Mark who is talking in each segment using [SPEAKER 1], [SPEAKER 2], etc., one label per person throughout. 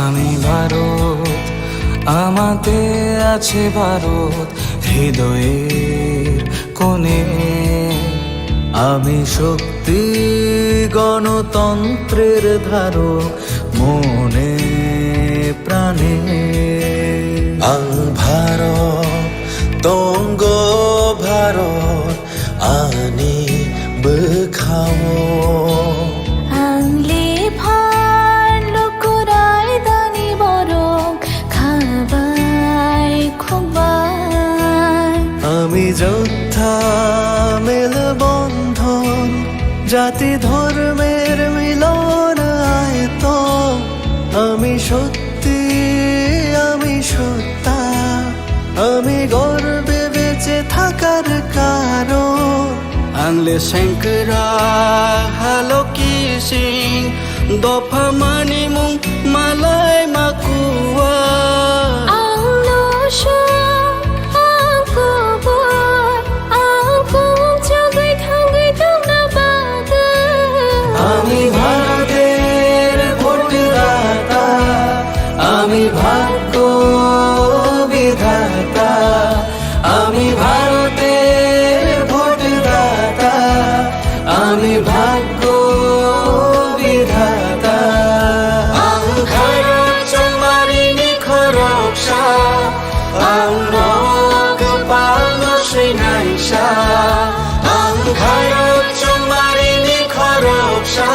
[SPEAKER 1] আমি ভারত, আমাতে আছে ভারত হৃদয়ের কোণে। আমি শক্তি গণতন্ত্রের ধারক মনে প্রাণে। আং ভারত তঙ্গ ভারত আনি বখাও।
[SPEAKER 2] আংলে ভার লোকরাই দানি বরং খাবাই খোবাই।
[SPEAKER 1] আমি যোদ্ধা মেলবন্ধন জাতি ধর্মের মিলন আয়তন। আমি সত্যি, আমি সত্তা, আমি গর্বে বেঁচে থাকার কারণ। আংলে শঙ্করা হালো কি সিং দফা মানি মুং মালাই মাকুয়া। আমি ভারতের ভোটদাতা, আমি ভাগ্য বিধাতা। আমি ভারতের ভোটদাতা, আমি ভাগ্য বিধাতা। আং ভারত চমারিনি খরকসা, আং নগপাল শ্রীনাইসা। আং ভারত চমারিনি খরকসা,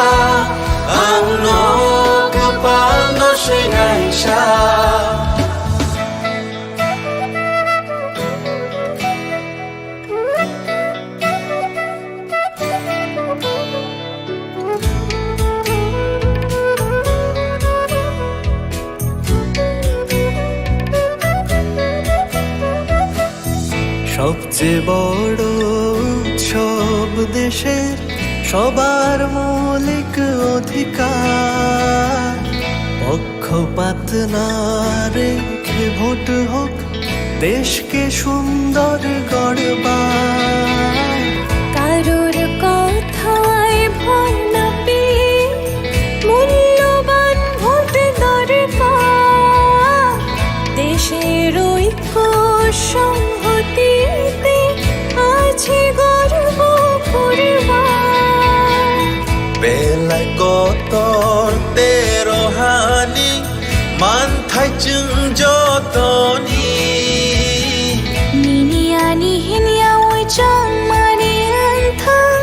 [SPEAKER 1] আং নগপাল শ্রীনাইসা। সবচেয়ে বড় উৎসব দেশের সবার মৌলিক অধিকার। পক্ষপাত না রেখে ভোট হোক দেশকে সুন্দর গড়বার।
[SPEAKER 2] কারোর কথায় ভয় না পেয়ে মূল্যবান ভোট দরকার। দেশের ঐক্য সংহতিতে আছে গর্ব করবার।
[SPEAKER 1] বেলায় কতর তেরো হানি মান থাইচুং যতনি।
[SPEAKER 2] নিনিয়ানি হিনিয়া ওই চাং মানি আন্থাং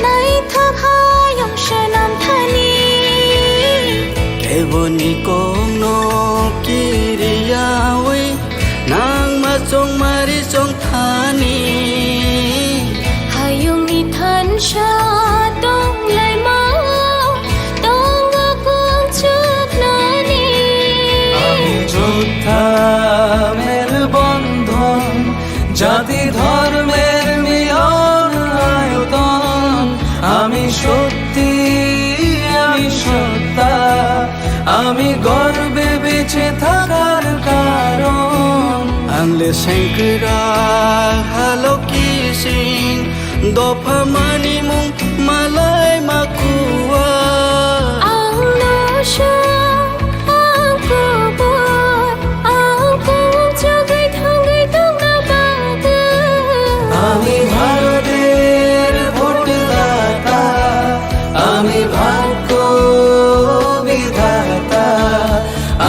[SPEAKER 2] নাই থাকায়ং সনাম থানি।
[SPEAKER 1] কেবনি কোনো কিরিয়া ওই নাং মা চং মারি চং থানি।
[SPEAKER 2] হায়ুং নি থান সা দং লাই মা দং কুং চুক নানি।
[SPEAKER 1] আমি যোদ্ধা মেলবন্ধন জাতি ধর্মের মিলন আয়তন। আমি সত্যি, আমি সত্তা, আমি গর্বে বেঁচে থাকার কারণ। আংলে শঙ্করা হালো কি সিং দফা মানি মুং মালাই মাকুয়া। আমি ভারতের ভোটদাতা, আমি ভাগ্য বিধাতা।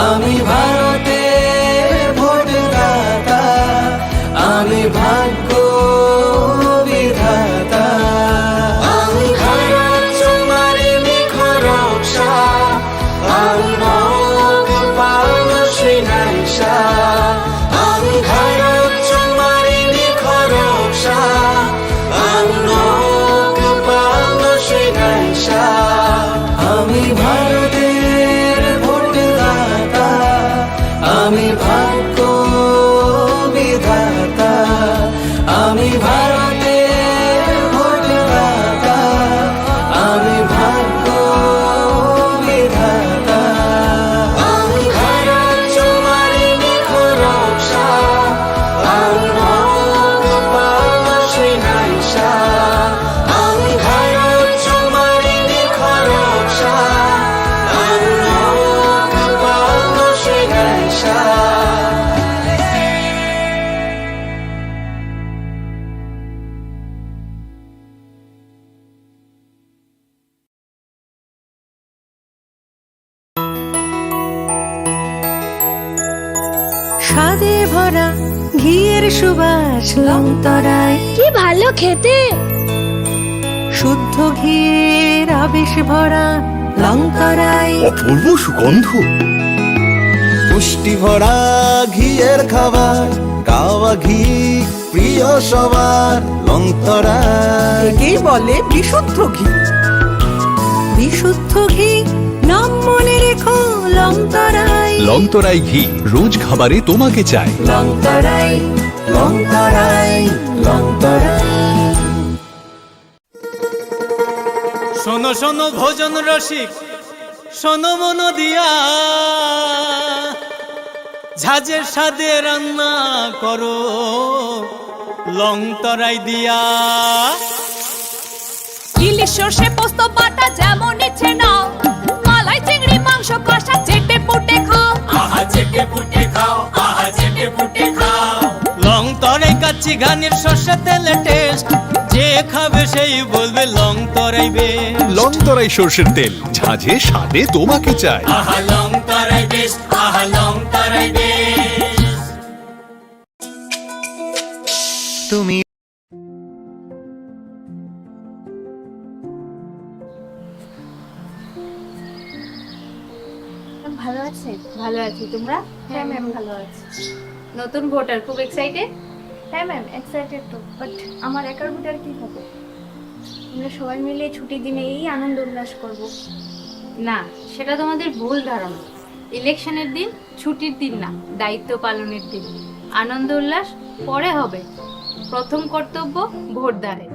[SPEAKER 1] আমি ভারতের ভোটদাতা, আমি ভাগ্য বিধাতা। আমি ভারত চমারিনি খরকসা, আং নগপাল শ্রীনাইসা। আমি ভারত চমারিনি খরকসা, আং নগপাল শ্রীনাইসা। আমি ভারতের ভোটদাতা, আমি ভাগ্য বিধাতা। আমি ভারতের ভোটদাতা, আমি ভাগ্য বিধাতা। আমি ভারত চমারিনি খরকসা, আং নগপাল শ্রীনাইসা। আমি ভারত চমারিনি খরকসা, আং নগপাল
[SPEAKER 3] স্বাদে ভরা ঘিয়ের সুবাস লংতরায়,
[SPEAKER 2] কি ভালো খেতে।
[SPEAKER 3] শুদ্ধ ঘিয়ের আবেশ ভরা লংতরায়,
[SPEAKER 4] অপূর্ব সুগন্ধ।
[SPEAKER 1] পুষ্টি ভরা ঘিয়ের খাবার, গাওয়া ঘি প্রিয় সবার লংতরায়।
[SPEAKER 3] একেই বলে বিশুদ্ধ ঘি। বিশুদ্ধ ঘি নাম মনে রেখো লংতরায়।
[SPEAKER 4] লংতরাই ঘি রোজ খাবারে তোমাকে চাই।
[SPEAKER 3] লংতরায়, লংতরায়, লংতরায়।
[SPEAKER 5] শোনো শোনো ভোজন রসিক, শোনো মন দিয়া, ঝাঁঝের স্বাদে রান্না করো লংতরাই দিয়া।
[SPEAKER 2] ইলিশ সর্ষে পোস্ত বাটা যেমন ইচ্ছে নাও, মালাই চিংড়ি মাংস কষা চেটে পুটে খাও।
[SPEAKER 5] আহা চেটে পুটে খাও, আহা চেটে পুটে খাও। লংতরাই কাচ্চি ঘানির সর্ষে তেলে টেস্ট, যে খাবে সেই বলবে লংতরাই বেশ।
[SPEAKER 4] লংতরাই সর্ষের তেল, ঝাঁঝে স্বাদে তোমাকে চাই।
[SPEAKER 5] আহা লংতরাই বেশ, আহা লংতরাই বেশ।
[SPEAKER 1] তুমি
[SPEAKER 6] ভালো আছে? ভালো আছি, তোমরা? হ্যাঁ ম্যাম ভালো আছি। নতুন ভোটার, খুব এক্সাইটেড? হ্যাঁ ম্যাম এক্সাইটেড তো, বাট আমার একার ভোটার কি হবে? আমরা সবাই মিলে ছুটির দিনে এই আনন্দ উল্লাস করব। না, সেটা তোমাদের ভুল ধারণা। ইলেকশনের দিন ছুটির দিন না, দায়িত্ব পালনের দিন। আনন্দ উল্লাস পরে হবে, প্রথম কর্তব্য ভোটদানের।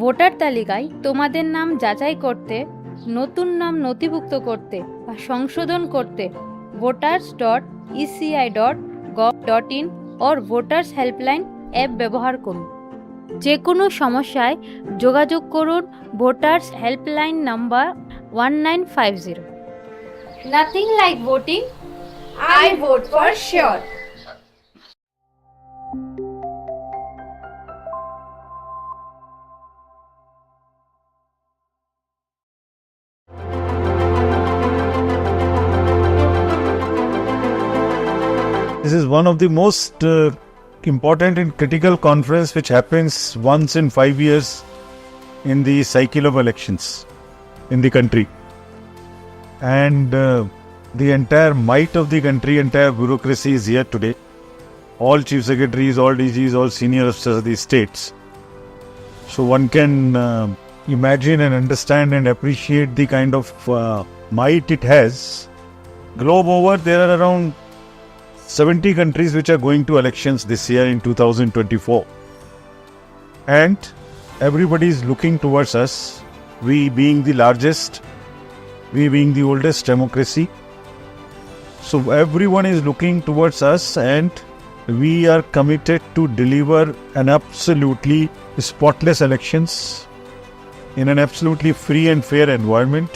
[SPEAKER 6] ভোটার তালিকায় তোমাদের নাম যাচাই করতে, নতুন নাম নথিভুক্ত করতে বা সংশোধন করতে voters.eci.gov.in or voters helpline app ব্যবহার করুন। যে কোনো সমস্যায় যোগাযোগ করুন voters helpline number 1950। Nothing like voting, I vote for sure.
[SPEAKER 7] This is one of the most important and critical conference which happens once in 5 years in the cycle of elections in the country. And the entire might of the country, entire bureaucracy is here today. All chief secretaries, all DGs, all senior officers of the states. So one can imagine and understand and appreciate the kind of might it has. Globe over, there are around 70 countries which are going to elections this year in 2024. And everybody is looking towards us, we being the largest, we being the oldest democracy. So everyone is looking towards us and we are committed to deliver an absolutely spotless elections in an absolutely free and fair environment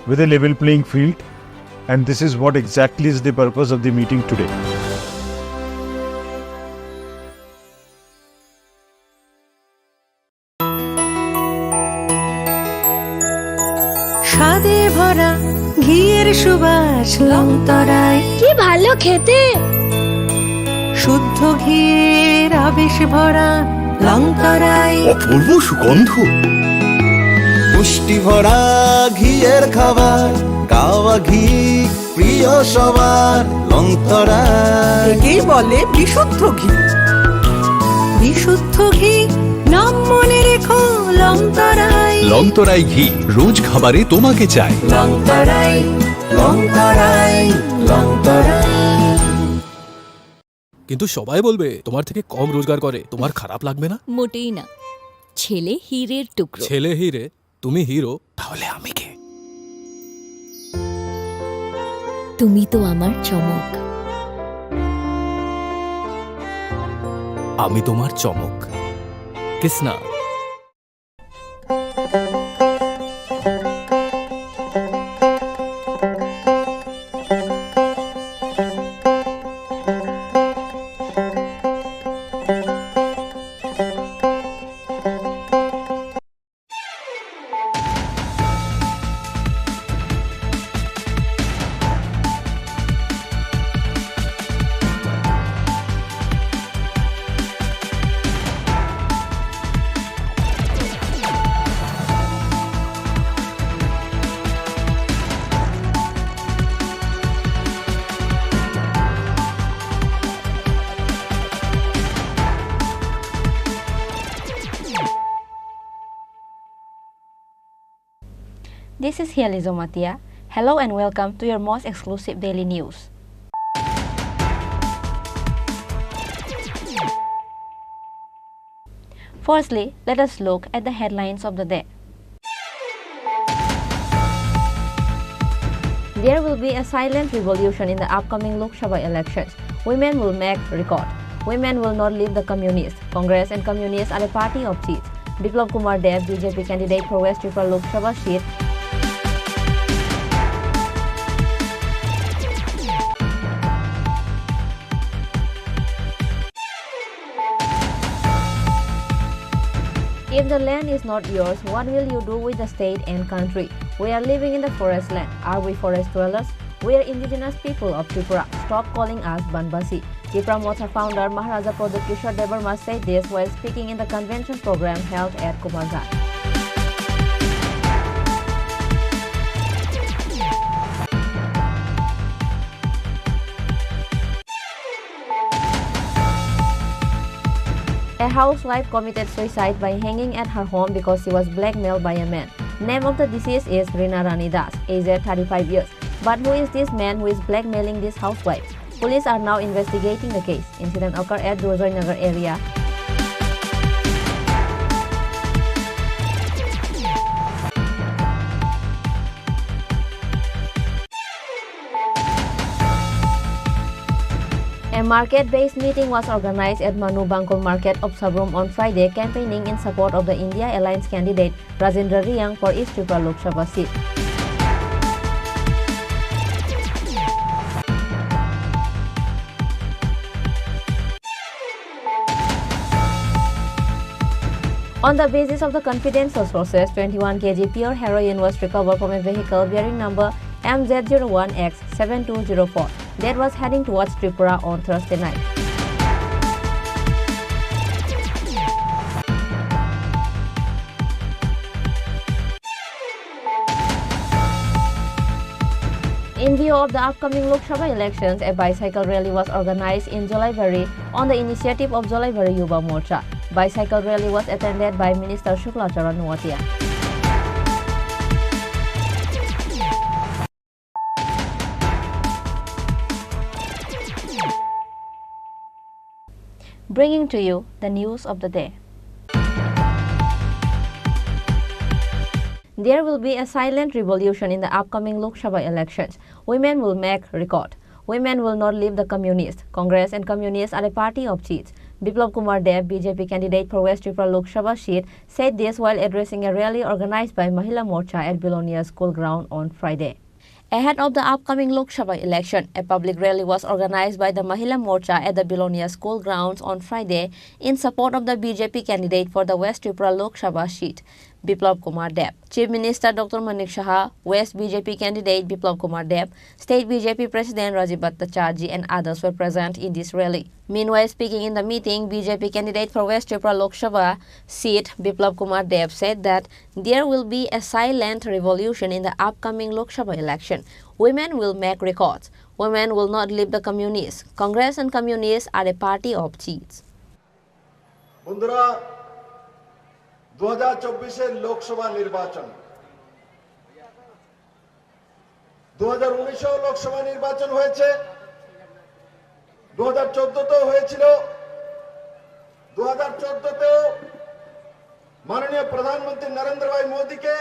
[SPEAKER 7] with a level playing field. And this is what exactly is the purpose of the meeting today.
[SPEAKER 3] স্বাদে ভরা ঘিয়ের সুবাস লংতরায়,
[SPEAKER 2] কি ভালো খেতে।
[SPEAKER 3] শুদ্ধ ঘিয়ের আবেশ ভরা লংতরায়,
[SPEAKER 4] অপূর্ব সুগন্ধ।
[SPEAKER 1] পুষ্টি ভরা ঘিয়ের খাবার, গাওয়া ঘি প্রিয় সবার লংতরায়।
[SPEAKER 3] একেই বলে বিশুদ্ধ ঘি। বিশুদ্ধ ঘি নাম মনে রেখো লংতরায়।
[SPEAKER 4] লংতরাই ঘি রোজ খাবারে তোমাকে চাই।
[SPEAKER 3] লংতরায়, লংতরায়, লংতরায়।
[SPEAKER 8] কিন্তু সবাই বলবে তোমার থেকে কম রোজগার করে, তোমার খারাপ লাগবে না?
[SPEAKER 2] মোটেই না, ছেলে হীরের টুকরো।
[SPEAKER 8] ছেলে হিরে, তুমি হিরো, তাহলে আমি কে?
[SPEAKER 2] তুমি তো আমার চমক।
[SPEAKER 8] আমি তোমার চমক। Kisna?
[SPEAKER 9] This is Hializo Matia. Hello and welcome to your most exclusive daily news. Firstly, let us look at the headlines of the day. There will be a silent revolution in the upcoming Lok Sabha elections. Women will make record. Women will not leave the communists. Congress and communists are a party of cheats. Biplab Kumar Dev, BJP candidate for West Tripura Lok Sabha seat. If the land is not yours, what will you do with the state and country? We are living in the forest land. Are we forest dwellers? We are indigenous people of Tripura. Stop calling us Banbasi. Tripura Morcha founder Maharaja Pradip Kishore Devarma said this while speaking in the convention program held at Kumarghat. A housewife committed suicide by hanging at her home because she was blackmailed by a man. Name of the deceased is Rina Rani Das, aged 35 years. But who is this man who is blackmailing this housewife? Police are now investigating the case. Incident occurred at Durjoy Nagar area. A market-based meeting was organized at Manu Bangkol Market of Sabrum on Friday, campaigning in support of the India Alliance candidate Rajendra Riang for East Tripura Lok Sabha seat. On the basis of the confidential sources, 21 kg pure heroin was recovered from a vehicle bearing number MZ01X7204 that was heading towards Tripura on Thursday night. In view of the upcoming Lok Sabha elections, a bicycle rally was organized in Jolaibari on the initiative of Jolaibari Yuva Morcha. Bicycle rally was attended by Minister Shukla Charan Nuatia. Bringing to you the news of the day. There will be a silent revolution in the upcoming Lok Sabha elections. Women will make record. Women will not leave the communists. Congress and communists are a party of cheats. Biplab Kumar Dev, BJP candidate for West Tripura Lok Sabha seat, said this while addressing a rally organized by Mahila Morcha at Belonia School Ground on Friday. Ahead of the upcoming Lok Sabha election, a public rally was organized by the Mahila Morcha at the Belonia School Grounds on Friday in support of the BJP candidate for the West Tripura Lok Sabha seat, Biplab Kumar Dev. Chief Minister Dr. Manik Saha, West BJP candidate Biplab Kumar Dev, State BJP President Rajiv Bhattacharjee and others were present in this rally. Meanwhile, speaking in the meeting, BJP candidate for West Tripura Lok Sabha seat, Biplab Kumar Dev, said that there will be a silent revolution in the upcoming Lok Sabha election. Women will make records. Women will not leave the communists. Congress and communists are a party of cheats.
[SPEAKER 10] বন্ধুরা 2024 লোকসভা নির্বাচন 2019 লোকসভা নির্বাচন হয়েছে 2014 তেও হয়েছিল 2014 তেও মাননীয় প্রধানমন্ত্রী নরেন্দ্র ভাই মোদীকে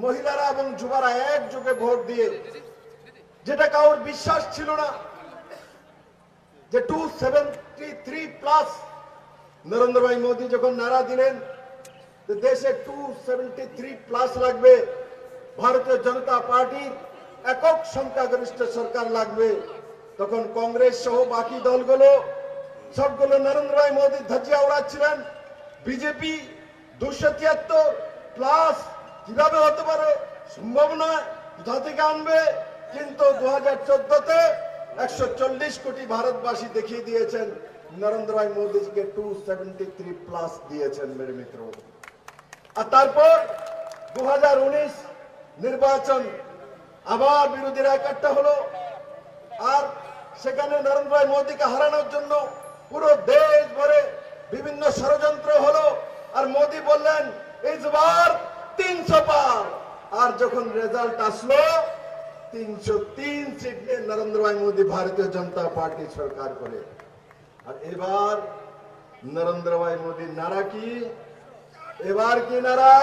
[SPEAKER 10] মহিলারা এবং যুবরা একযোগে ভোট দিয়ে যেটা কারোর বিশ্বাস ছিল না যে 273 প্লাস নরেন্দ্র ভাই মোদী যখন নারা দিলেন যে দেশে 273 প্লাস লাগবে ভারতীয় জনতা পার্টির একক সংখ্যাগরিষ্ঠ সরকার লাগবে তখন কংগ্রেস সহ বাকি দলগুলো সবগুলো নরেন্দ্র ভাই মোদী ধ্বজা উড়াচ্ছিলেন বিজেপি 273 প্লাস কিভাবে হতে পারে সম্ভব নয় কোথা থেকে আনবে কিন্তু 2014 তে 140 কোটি ভারতবাসী দেখিয়ে দিয়েছেন নরেন্দ্র ভাই মোদীকে 273 প্লাস দিয়েছেন মেরে মিত্র আর তারপর 2019 নির্বাচন আবার বিরোধীরা একটা হলো আর সেখানে নরেন্দ্র ভাই মোদীকে হারানোর জন্য পুরো দেশ ভরে বিভিন্ন ষড়যন্ত্র হলো আর মোদী বললেন इस बार 300 पार আর যখন রেজাল্ট আসলো 303 সিট নিয়ে নরেন্দ্র ভাই মোদী ভারতীয় জনতা পার্টি সরকার করে। আর এবার নরেন্দ্র ভাই মোদী নারা কি? এবার কি নারা?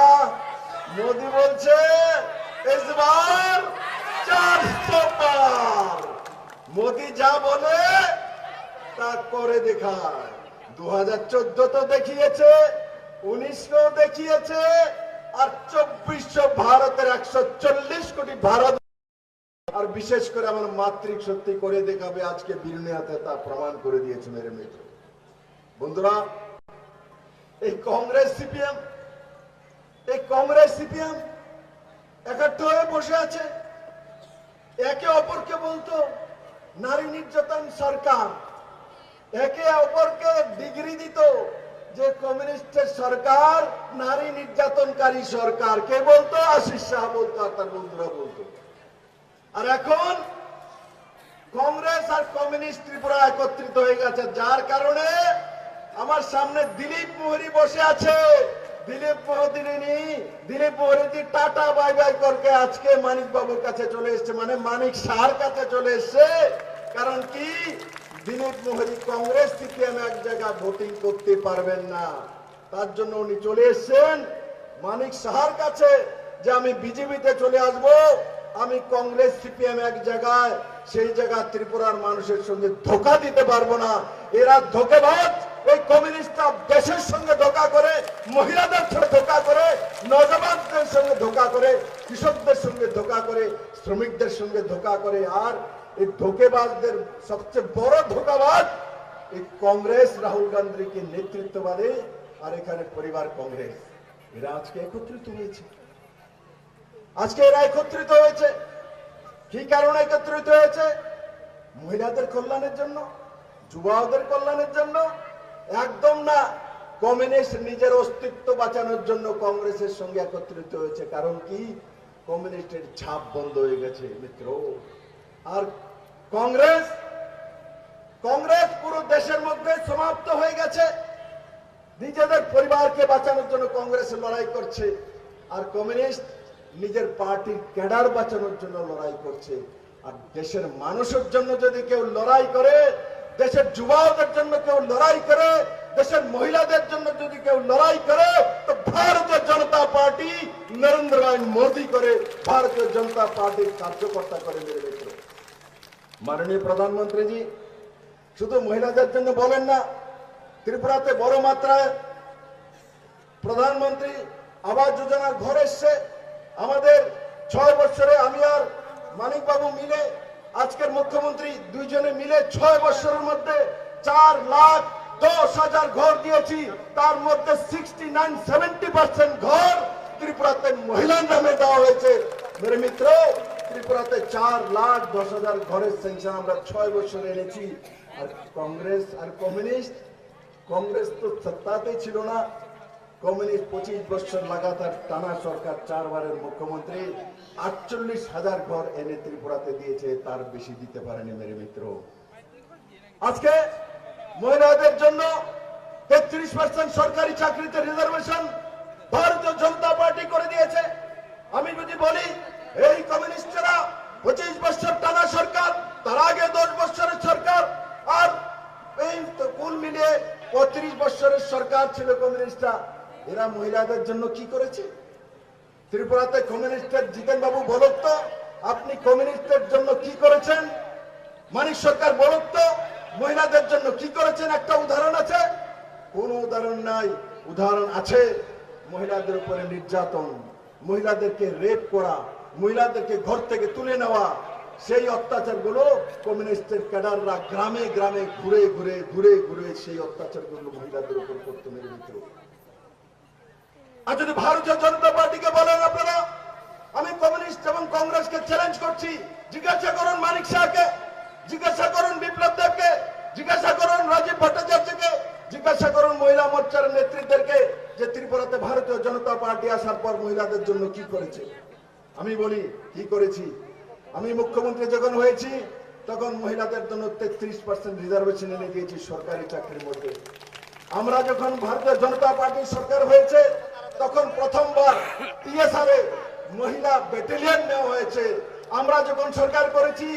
[SPEAKER 10] মোদী বলছে এবার 400 পার। মোদী যা বলে তা করে দেখায়। 2014 তো দেখিয়েছে, 19 দেখিয়েছে, আর 2400 ভারতের 140 কোটি ভারত, আর বিশেষ করে আমার মাতৃক সত্যি করে দেখাবে আজকে বিরুনিয়াতে, তা প্রমাণ করে দিয়েছে মেরে মিত্র। বন্ধুরা, এই কংগ্রেস সিপিএম একাত্ম হয়ে বসে আছে, একে অপরকে বলতো নারী নির্যাতন সরকার, একে অপরকে ডিগ্রি দিত যে কমিউনিস্টের সরকার নারী নির্যাতনকারী সরকার। কে বলতো? আশিস শাহ বলতো, আর তার বন্ধুরা বলতো। আর এখন কংগ্রেস আর কমিউনিস্ট ত্রিপুরা একত্রিত হয়ে গেছে, যার কারণে আমার সামনে দিলীপ মোহরি বসে আছে। দিলীপ মোহরি টাটা বাই বাই করকে আজকে মানিক বাবুর কাছে চলে এসছে, মানে মানিক শাহর কাছে চলে এসছে। কারণ কি? দিলীপ মোহরি কংগ্রেস সিপিএম এক জায়গা ভোটিং করতে পারবেন না, তার জন্য উনি চলে এসছেন মানিক শাহর কাছে যে আমি বিজেপিতে চলে আসব, আমি কংগ্রেস সিপিএম এক জায়গায়, সেই জায়গা ত্রিপুরার মানুষের সঙ্গে ধোঁকা দিতে পারবো না। এরা ধোঁকেবাজ। এই কমিউনিস্টরা দেশের সঙ্গে ধোঁকা করে, মহিলাদের সঙ্গে ধোঁকা করে, নজওয়ানদের সঙ্গে ধোঁকা করে, কৃষকদের সঙ্গে ধোঁকা করে, শ্রমিকদের সঙ্গে ধোঁকা করে। আর এই ধোঁকেবাজদের সবচেয়ে বড় ধোঁকাবাজ এই কংগ্রেস, রাহুল গান্ধীকে নেতৃত্ববাদে, আর এখানে পরিবার কংগ্রেস। এরা আজকে একত্রিত হয়েছে। কি কারণে একত্রিত হয়েছে? মহিলাদের কল্যাণের জন্য, যুবাদের কল্যাণের জন্য? একদম না। কমিউনিস্ট নিজের অস্তিত্ব বাঁচানোর জন্য কংগ্রেসের সঙ্গে একত্রিত হয়েছে। কারণ কি? কমিউনিস্টের ছাপ বন্ধ হয়ে গেছে মিত্র। আর কংগ্রেস পুরো দেশের মধ্যে সমাপ্ত হয়ে গেছে। নিজেদের পরিবারকে বাঁচানোর জন্য কংগ্রেস লড়াই করছে, আর কমিউনিস্ট নিজের পার্টির ক্যাডার বাঁচানোর জন্য লড়াই করছে। আর দেশের মানুষের জন্য যদি কেউ লড়াই করে, দেশের যুবকদের জন্য কেউ লড়াই করে, দেশের মহিলাদের জন্য যদি কেউ লড়াই করে, তো ভারতীয় জনতা পার্টি নরেন্দ্র ভাই মোদী করে, ভারতীয় জনতা পার্টির কার্যকর্তা করে। মেরে মিত্র, মাননীয় প্রধানমন্ত্রীজি শুধু মহিলাদের জন্য বলেন না, ত্রিপুরাতে বড় মাত্রায় প্রধানমন্ত্রী আবাস যোজনার ঘর এসছে। আমাদের 6 বছরে আমি আর মানিক বাবু মিলে, আজকের মুখ্যমন্ত্রী দুইজনে মিলে 6 বছরের মধ্যে 4,10,000 ঘর দিয়েছি। তার মধ্যে 69-70% ঘর ত্রিপুরাতে মহিলার নামে দেওয়া হয়েছে। মেরে মিত্র, ত্রিপুরাতে 4,10,000 ঘরের সেংশন আমরা 6 বছরে এনেছি। আর কংগ্রেস আর কংগ্রেস তো সত্তাতেই ছিল না। কমিউনিস্ট 25 বছর লাগাতার টানা সরকার, 4 বারের মুখ্যমন্ত্রী 48,000 ঘর এনে ত্রিপুরাতে দিয়েছে, তার বেশি দিতে পারেনি। মেরে মিত্র, আজকে মহিলাদের জন্য 33% সরকারি চাকরিতে রিজার্ভেশন ভারতীয় জনতা পার্টি করে দিয়েছে। আমি যদি বলি এই কমিউনিস্টরা 25 বছর টানা সরকার, তার আগে 10 বছরের সরকার, আর এই কুল মিলিয়ে 35 বছরের সরকার ছিল কমিউনিস্টরা। এরা মহিলাদের জন্য কি করেছে? ত্রিপুরাতে কমিউনিস্টের জিতেন বাবু বলুন তো, আপনি কমিউনিস্টের জন্য কি করেছেন? মানিক সরকার বলুন তো, মহিলাদের জন্য কি করেছেন? একটা উদাহরণ আছে? কোন উদাহরণ নাই। উদাহরণ আছে মহিলাদের উপরে নির্যাতন, মহিলাদেরকে রেপ করা, মহিলাদেরকে ঘর থেকে তুলে নেওয়া। সেই অত্যাচারগুলো কমিউনিস্টের ক্যাডাররা গ্রামে গ্রামে ঘুরে ঘুরে সেই অত্যাচারগুলো মহিলাদের উপর করতে। মেরে মিত্র, আর যদি ভারতীয় জনতা পার্টিকে বলেন আপনারা, আমি কমিউনিস্ট এবং কংগ্রেসকে চ্যালেঞ্জ করছি, জিজ্ঞাসা করুন মানিক শাহকে, জিজ্ঞাসা করুন বিপ্লব দেবকে, জিজ্ঞাসা করুন রাজীব ভট্টাচার্যকে, জিজ্ঞাসা করুন মহিলা মোর্চার নেতৃত্বদেরকে যে ত্রিপুরাতে ভারতীয় জনতা পার্টি আসার পর মহিলাদের জন্য কি করেছে। আমি বলি কি করেছি। আমি মুখ্যমন্ত্রী যখন হয়েছি তখন মহিলাদের জন্য 33% রিজার্ভেশন এনে দিয়েছি সরকারি চাকরির মধ্যে। আমরা যখন ভারতীয় জনতা পার্টির সরকার হয়েছে তখন প্রথমবার টিএসআর মহিলা ব্যাটালিয়ন নেওয়া হয়েছে। আমরা যখন সরকার করেছি,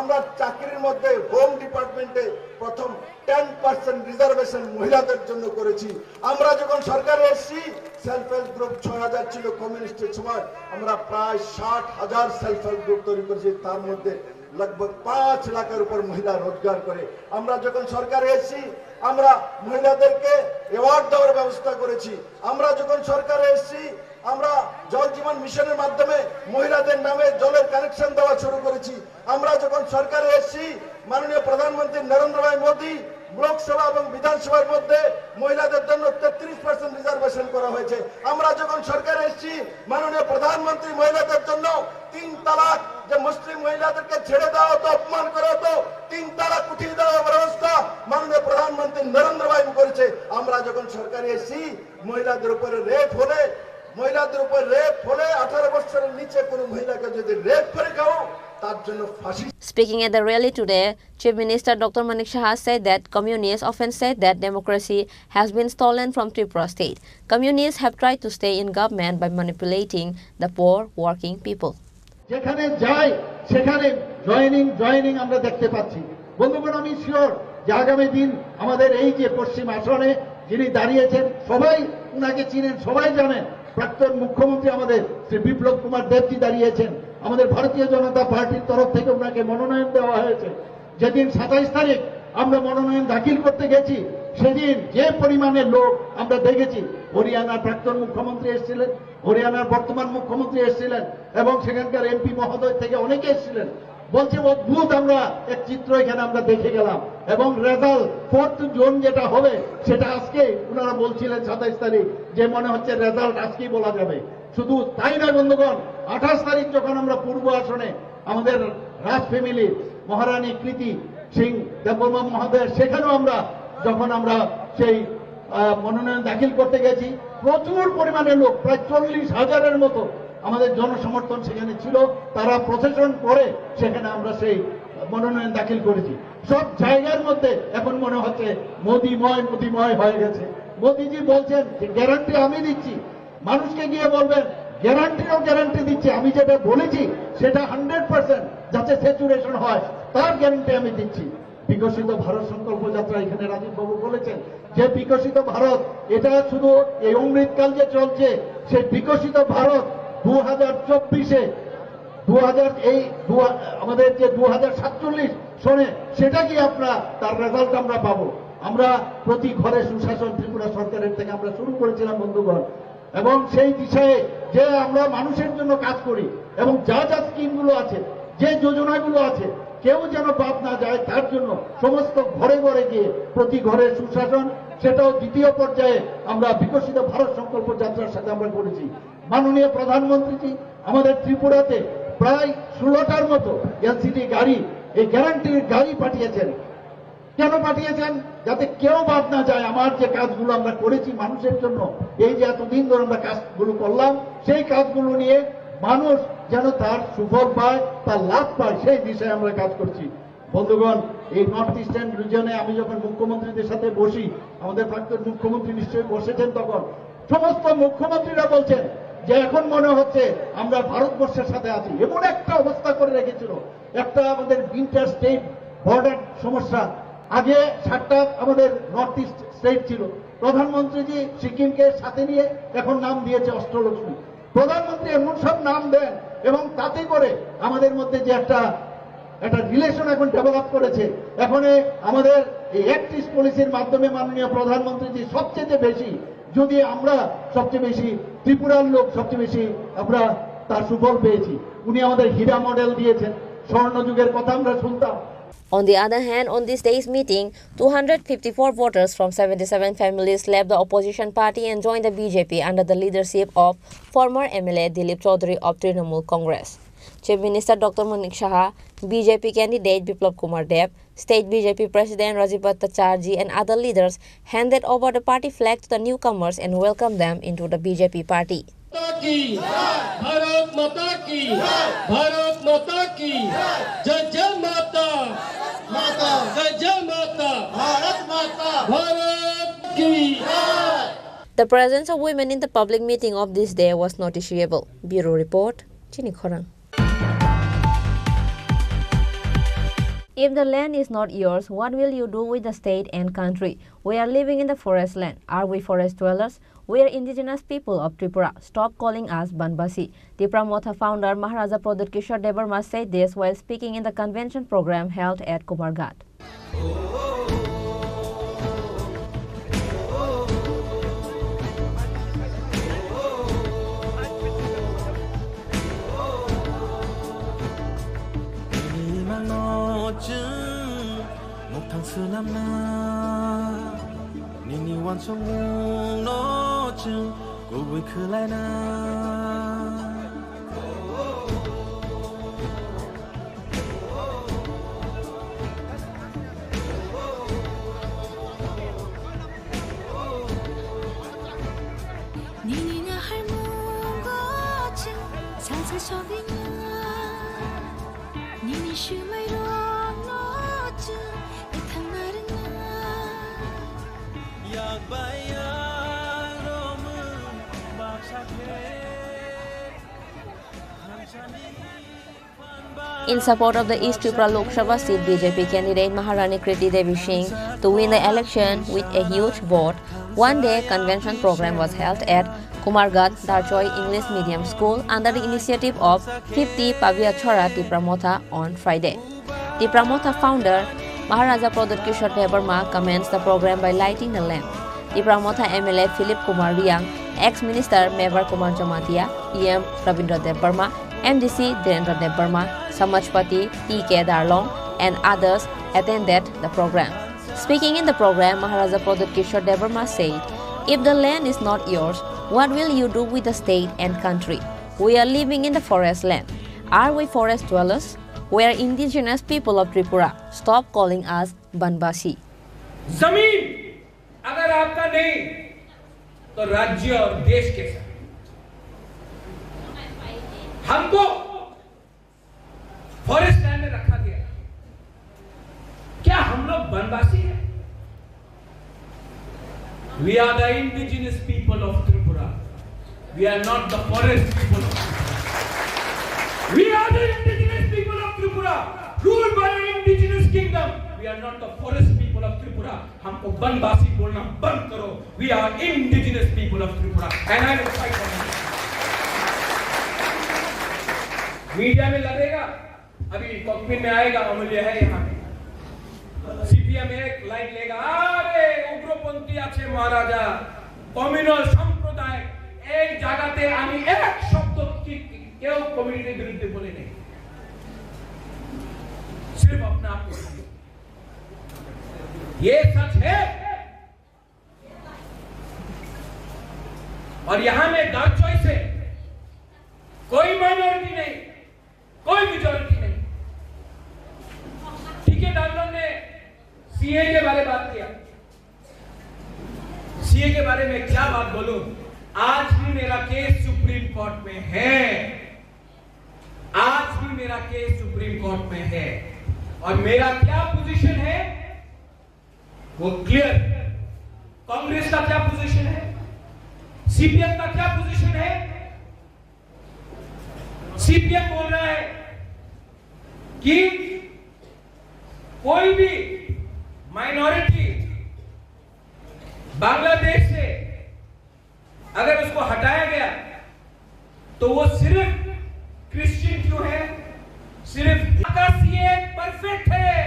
[SPEAKER 10] আমরা চাকরির মধ্যে হোম ডিপার্টমেন্টে প্রথম 10% রিজার্ভেশন মহিলাদের জন্য করেছি। আমরা যখন সরকারে এসেছি, সেলফ হেল্প গ্রুপ 6000 ছিল কমিউনিস্টের সময়, আমরা প্রায় 60,000 সেলফ হেল্প গ্রুপ তৈরি করেছি। তার মধ্যে लगभग 5 লাখের উপর মহিলা রোজগার করে। আমরা যখন সরকারে এসেছি, আমরা মহিলাদেরকে অ্যাওয়ার্ড দেওয়ার ব্যবস্থা করেছি। আমরা যখন সরকারে এসেছি, আমরা জল জীবন মিশনের মাধ্যমে মহিলাদের নামে জলের কানেকশন দেওয়া শুরু করেছি। আমরা যখন সরকারে এসেছি, মাননীয় প্রধানমন্ত্রী নরেন্দ্র ভাই মোদী লোকসভা এবং বিধানসভার মধ্যে মহিলাদের জন্য 33% রিজার্ভেশন করা হয়েছে। আমরা যখন সরকারে এসেছি, মাননীয় প্রধানমন্ত্রী মহিলাদের জন্য 3 তালাক, যে মুসলিম মহিলাদেরকে ছেড়ে দেওয়া হতো, অপমান করা হতো, 3 তালাক উঠিয়ে দেওয়ার ব্যবস্থা মাননীয় প্রধানমন্ত্রী নরেন্দ্র ভাই করেছে। আমরা যখন সরকারে এসেছি, মহিলাদের উপরে রেপ হলে 18 বছরের নিচে কোনো মহিলাকে যদি রেপ করে খাও, তার জন্য ফাঁসি।
[SPEAKER 9] Speaking at the rally today, Chief Minister Dr. Manik Shah said that communists often said that democracy has been stolen from Tripura state. Communists have tried to stay in government by manipulating the poor working people.
[SPEAKER 11] যেখানে যাই সেখানে joining আমরা দেখতে পাচ্ছি। বন্ধুগণ, আমি sure যে আগামী দিন আমাদের এই যে পশ্চিম আসনে যিনি দাঁড়িয়েছেন, সবাই উনাকে চিনেন, সবাই জানেন। প্রাক্তন মুখ্যমন্ত্রী আমাদের শ্রী বিপ্লব কুমার দেবজি দাঁড়িয়েছেন। আমাদের ভারতীয় জনতা পার্টির তরফ থেকে ওনাকে মনোনয়ন দেওয়া হয়েছে। যেদিন 27 তারিখ আমরা মনোনয়ন দাখিল করতে গেছি, সেদিন যে পরিমাণে লোক আমরা দেখেছি। হরিয়ানার প্রাক্তন মুখ্যমন্ত্রী এসেছিলেন, হরিয়ানার বর্তমান মুখ্যমন্ত্রী এসেছিলেন, এবং সেখানকার এমপি মহোদয় থেকে অনেকে এসেছিলেন। বলছে অদ্ভুত আমরা এক চিত্র এখানে আমরা দেখে গেলাম। এবং রেজাল্ট 4th জুন যেটা হবে, সেটা আজকে ওনারা বলছিলেন 27 তারিখ, যে মনে হচ্ছে রেজাল্ট আজকেই বলা যাবে। শুধু তাই নয় বন্ধুগণ, 28 তারিখ যখন আমরা পূর্ব আসনে আমাদের রাজ ফ্যামিলি মহারানী কৃতি সিং দেববর্মা মহোদয়, সেখানেও যখন আমরা সেই মনোনয়ন দাখিল করতে গেছি, প্রচুর পরিমাণে লোক, প্রায় 40,000-এর মতো আমাদের জনসমর্থন সেখানে ছিল। তারা প্রসেশন করে সেখানে আমরা সেই মনোনয়ন দাখিল করেছি। সব জায়গার মধ্যে এখন মনে হচ্ছে মোদিময় হয়ে গেছে। মোদিজি বলছেন যে গ্যারান্টি আমি দিচ্ছি, মানুষকে গিয়ে বলবেন গ্যারান্টি দিচ্ছি, আমি যেটা বলেছি সেটা 100% যাতে স্যাচুরেশন হয়, তার গ্যারান্টি আমি দিচ্ছি। বিকশিত ভারত সংকল্প যাত্রা, এখানে রাজীব বাবু বলেছেন যে বিকশিত ভারত, এটা শুধু এই অমৃতকাল যে চলছে, সেই বিকশিত ভারত 2024-এ আমাদের যে 2047 সনে, সেটা কি তার রেজাল্ট আমরা পাবো। আমরা প্রতি ঘরে সুশাসন ত্রিপুরা সরকারের থেকে আমরা শুরু করেছিলাম বন্ধুগণ, এবং সেই দিশায় যে আমরা মানুষের জন্য কাজ করি, এবং যা স্কিমগুলো আছে, যে যোজনাগুলো আছে, কেউ যেন বাদ না যায়, তার জন্য সমস্ত ঘরে ঘরে গিয়ে প্রতি ঘরে সুশাসন, সেটাও দ্বিতীয় পর্যায়ে আমরা বিকশিত ভারত সংকল্প যাত্রার সাথে আমরা করেছি। মাননীয় প্রধানমন্ত্রীজি আমাদের ত্রিপুরাতে প্রায় 16টার মতো এলসিডি গাড়ি, এই গ্যারান্টির গাড়ি পাঠিয়েছেন। কেন পাঠিয়েছেন? যাতে কেউ বাদ না যায়। আমার যে কাজগুলো আমরা করেছি মানুষের জন্য, এই যে এতদিন ধরে আমরা কাজগুলো করলাম, সেই কাজগুলো নিয়ে মানুষ যেন তার সুফল পায়, তার লাভ পায়, সেই বিষয়ে আমরা কাজ করছি। বন্ধুগণ, এই নর্থ ইস্টার্ন রিজনে আমি যখন মুখ্যমন্ত্রীদের সাথে বসি, আমাদের প্রাক্তন মুখ্যমন্ত্রী নিশ্চয়ই বসেছেন, তখন সমস্ত মুখ্যমন্ত্রীরা বলছেন যে এখন মনে হচ্ছে আমরা ভারতবর্ষের সাথে আছি। এমন একটা অবস্থা করে রেখেছিল, একটা আমাদের ইন্টার স্টেট বর্ডার সমস্যা। আগে 7টা আমাদের নর্থ ইস্ট স্টেট ছিল, প্রধানমন্ত্রীজি সিকিমকে সাথে নিয়ে এখন নাম দিয়েছে অষ্টলক্ষ্মী। প্রধানমন্ত্রী এমন সব নাম দেন, এবং তাতে করে আমাদের মধ্যে যে একটা রিলেশন এখন ডেভেলপ করেছে। এখন আমাদের এই অ্যাক্ট ইস্ট পলিসির মাধ্যমে মাননীয় প্রধানমন্ত্রীজি সবচেয়ে বেশি, যদি আমরা সবচেয়ে বেশি, ত্রিপুরার লোক সবচেয়ে বেশি আমরা তার সুফল পেয়েছি। উনি আমাদের হীরা মডেল দিয়েছেন, স্বর্ণ যুগের কথা আমরা শুনতাম।
[SPEAKER 9] On the other hand, on this day's meeting, 254 voters from 77 families left the opposition party and joined the BJP under the leadership of former MLA Dilip Chaudhary of Trinamool Congress. Chief Minister Dr. Manik Shah, BJP candidate Biplab Kumar Deb, State BJP President Rajiv Bhattacharjee and other leaders handed over the party flag to the newcomers and welcomed them into the BJP party.
[SPEAKER 5] Bharat माता की, भारत माता की, जय जय माता, जय जय माता, भारत माता, भारत की।
[SPEAKER 9] The presence of women in the public meeting of this day was noticeable. Bureau Report, Chini Khorang. If the land is not yours, what will you do with the state and country? We are living in the forest land. Are we forest dwellers? We are indigenous people of Tripura. Stop calling us Banbasi. Tripura Motha founder Maharaja Pradut Kishore Devarma said this while speaking in the convention program held at Kumarghat. In support of the East Tripura Lok Sabha seat, BJP candidate Maharani Kriti Devi Singh to win the election with a huge vote, one-day convention program was held at Kumarghat Darchoi English Medium School under the initiative of 50 Pavia Chora Tripura Motha on Friday. Tripura Motha founder Maharaja Pradut Kishore Devarma commenced the program by lighting the lamp. Tripura Motha MLA Philip Kumar Riang, ex-minister Mevar Kumar Jamatia, EM Ravindra Devarma, MDC Dhirendra Devarma, Samajpati T.K. Darlong, and others attended the program. Speaking in the program, Maharaja Pradut Kishore Devarma said, "If the land is not yours, what will you do with the state and country? We are living in the forest land. Are we forest dwellers? We are indigenous people of Tripura. Stop calling us Banbasi."
[SPEAKER 12] जमीन अगर आपका नहीं तो राज्य और देश कैसा? हमको फॉरेस्ट लैंड में रखा गया, क्या हम लोग बनवासी हैं? We are the indigenous people of Tripura. We are not the forest people of Tripura. We are the indigenous people of Tripura, ruled by an indigenous kingdom. We are not the forest people of Tripura. हमको बनवासी बोलना बंद करो. We are indigenous people of Tripura, and I will fight for it. Media में लगेगा, अभी cockpit में आएगा, अमूल्य है यहाँ पे। सीपीएम एक लाइन लेगा, अरे उग्रपंथी আছে महाराजा, কমিউনাল সম্প্রদায় एक জায়গাতে আমি এক শব্দ কি কেউ কমিউনিটির বিরুদ্ধে বলে নেই, सिर्फ अपना आप को। ये सच है। और यहां में दार्चोई से कोई माइनॉरिटी नहीं, कोई मेजॉरिटी नहीं। टीके दार्लों ने सीए के बारे में बात किया। सीए के बारे में क्या बात बोलूं? आज भी मेरा केस सुप्रीम कोर्ट में है, आज भी मेरा केस सुप्रीम कोर्ट में है, और मेरा क्या पोजीशन है वो क्लियर। कांग्रेस का क्या पोजीशन है, सीपीएम का क्या पोजीशन है? सीपीएम बोल रहा है कि कोई भी माइनॉरिटी बांग्लादेश से अगर उसको हटाया गया तो वो सिर्फ क्रिश्चियन क्यों है? सिर्फ का सीए परफेक्ट है,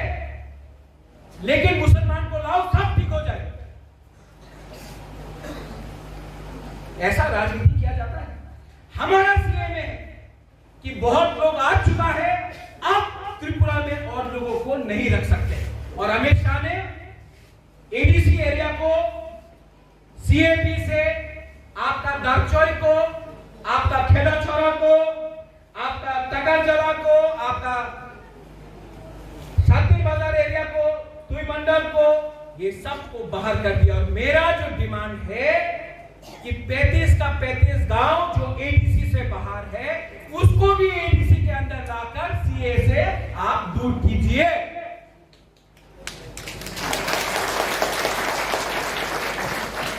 [SPEAKER 12] लेकिन मुसलमान को लाओ सब ठीक हो जाए। ऐसा राजनीति किया जाता है। हमारा सीए में कि बहुत लोग आ चुका है, अब त्रिपुरा में और लोगों को नहीं रख सकते। और अमित शाह ने एडीसी एरिया को सीएपी से आपका दार्चोई को, आपका खेड़ा छोरा को, आपका तकाजरा को, आपका शांति बाजार एरिया को, तुई मंडल को, ये सबको बाहर कर दिया। और मेरा जो डिमांड है कि 35 का 35 गांव जो एडीसी से बाहर है उसको भी एडीसी के अंदर लाकर सीए से आप दूर कीजिए।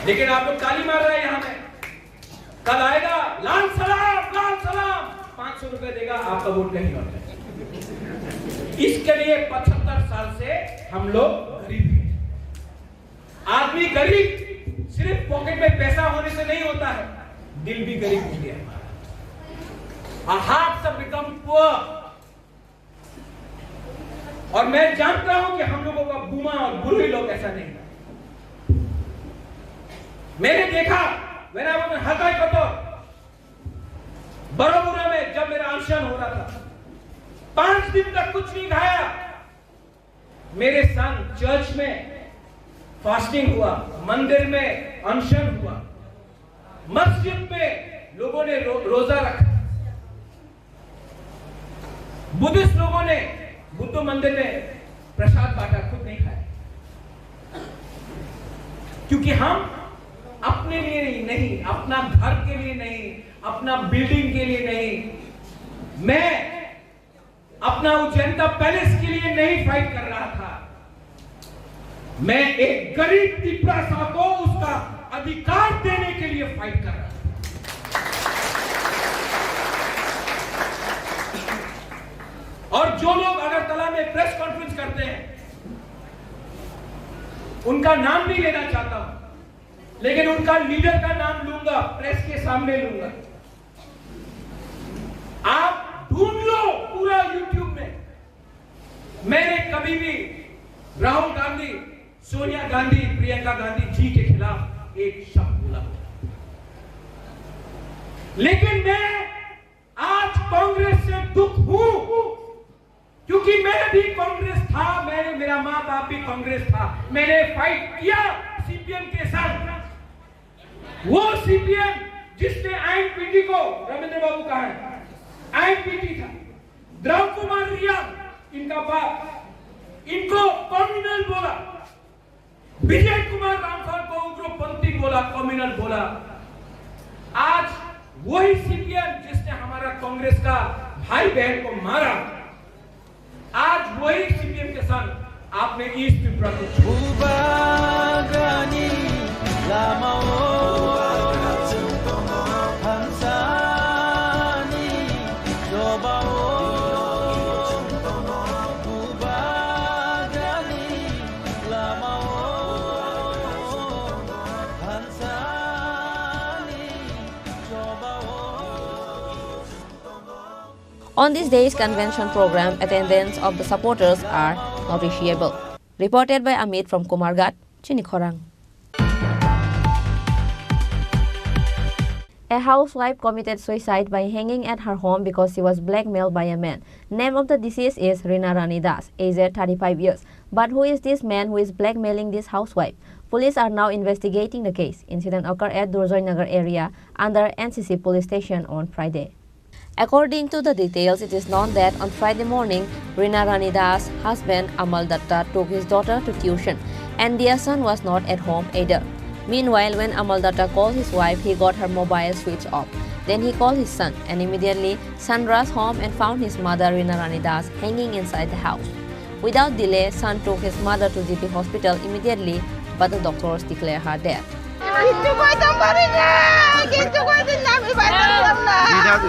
[SPEAKER 12] लेकिन आप लोग ताली मार रहे हैं यहाँ में। कल आएगा लाल सलाम 500 रुपए देगा, आपका वोट नहीं होता। इसके लिए 75 साल से हम लोग गरीब हैं। आदमी गरीब सिर्फ पॉकेट में पैसा होने से नहीं होता है, दिल भी गरीब हो गया हमारा। Our hearts have become poor। और मैं जानता हूं कि हम लोगों का बुमा और बुरे लोग ऐसा नहीं है। मैंने देखा when I was in हकाई कतो बरोबरा में जब मेरा अनशन हो रहा था, 5 दिन तक कुछ नहीं खाया। मेरे संग चर्च में फास्टिंग हुआ, मंदिर में अनशन हुआ, मस्जिद में लोगों ने रोजा रखा, बुद्धिस्ट लोगों ने बुद्ध मंदिर में प्रसाद बांटा, खुद नहीं खाया। क्योंकि हम अपने लिए नहीं, अपना घर के लिए नहीं, अपना बिल्डिंग के लिए नहीं, मैं अपना जनता पैलेस के लिए नहीं फाइट कर रहा था। मैं एक गरीब त्रिपुरा को उसका अधिकार देने के लिए फाइट कर रहा था। और जो लोग अगरतला में प्रेस कॉन्फ्रेंस करते हैं, उनका नाम नहीं लेना चाहता हूं, लेकिन उनका लीडर का नाम लूंगा, प्रेस के सामने लूंगा। आप ढूंढ लो पूरा यूट्यूब में, मैंने कभी भी राहुल गांधी, सोनिया गांधी, प्रियंका गांधी जी के खिलाफ एक शब्द बोला। लेकिन मैं आज कांग्रेस से दुख हूं, क्योंकि मैं भी कांग्रेस था, मेरा मां बाप भी कांग्रेस था। मैंने फाइट किया सीपीएम के साथ। वो सीपीएम जिसने आईएनपीटी को, रविंद्र बाबू कहा है, आईएनपीटी था, द्रव कुमार रिया इनका बाप, इनको कम्युनल बोला, विजय कुमार रामफल को उग्रपंथी बोला, कम्युनल बोला। आज वही सीपीएम जिसने हमारा कांग्रेस का भाई बहन को मारा, आज वही सीपीएम के साथ आपने ईस्ट त्रिपुरा को
[SPEAKER 9] On this day's convention program, attendance of the supporters are noticeable. Reported by Amit from Kumargat, Chini Khorang. A housewife committed suicide by hanging at her home because she was blackmailed by a man. Name of the deceased is Rina Rani Das, aged 35 years. But who is this man who is blackmailing this housewife? Police are now investigating the case. Incident occurred at Durjoy Nagar area under NCC police station on Friday. According to the details, it is known that on Friday morning, Rina Rani Das' husband Amal Datta took his daughter to tuition, and their son was not at home either. Meanwhile, when Amal Datta called his wife, he got her mobile switched off. Then he called his son, and immediately son rushed home and found his mother Rina Rani Das hanging inside the house. Without delay, son took his mother to GP hospital immediately, but the doctors declared her dead.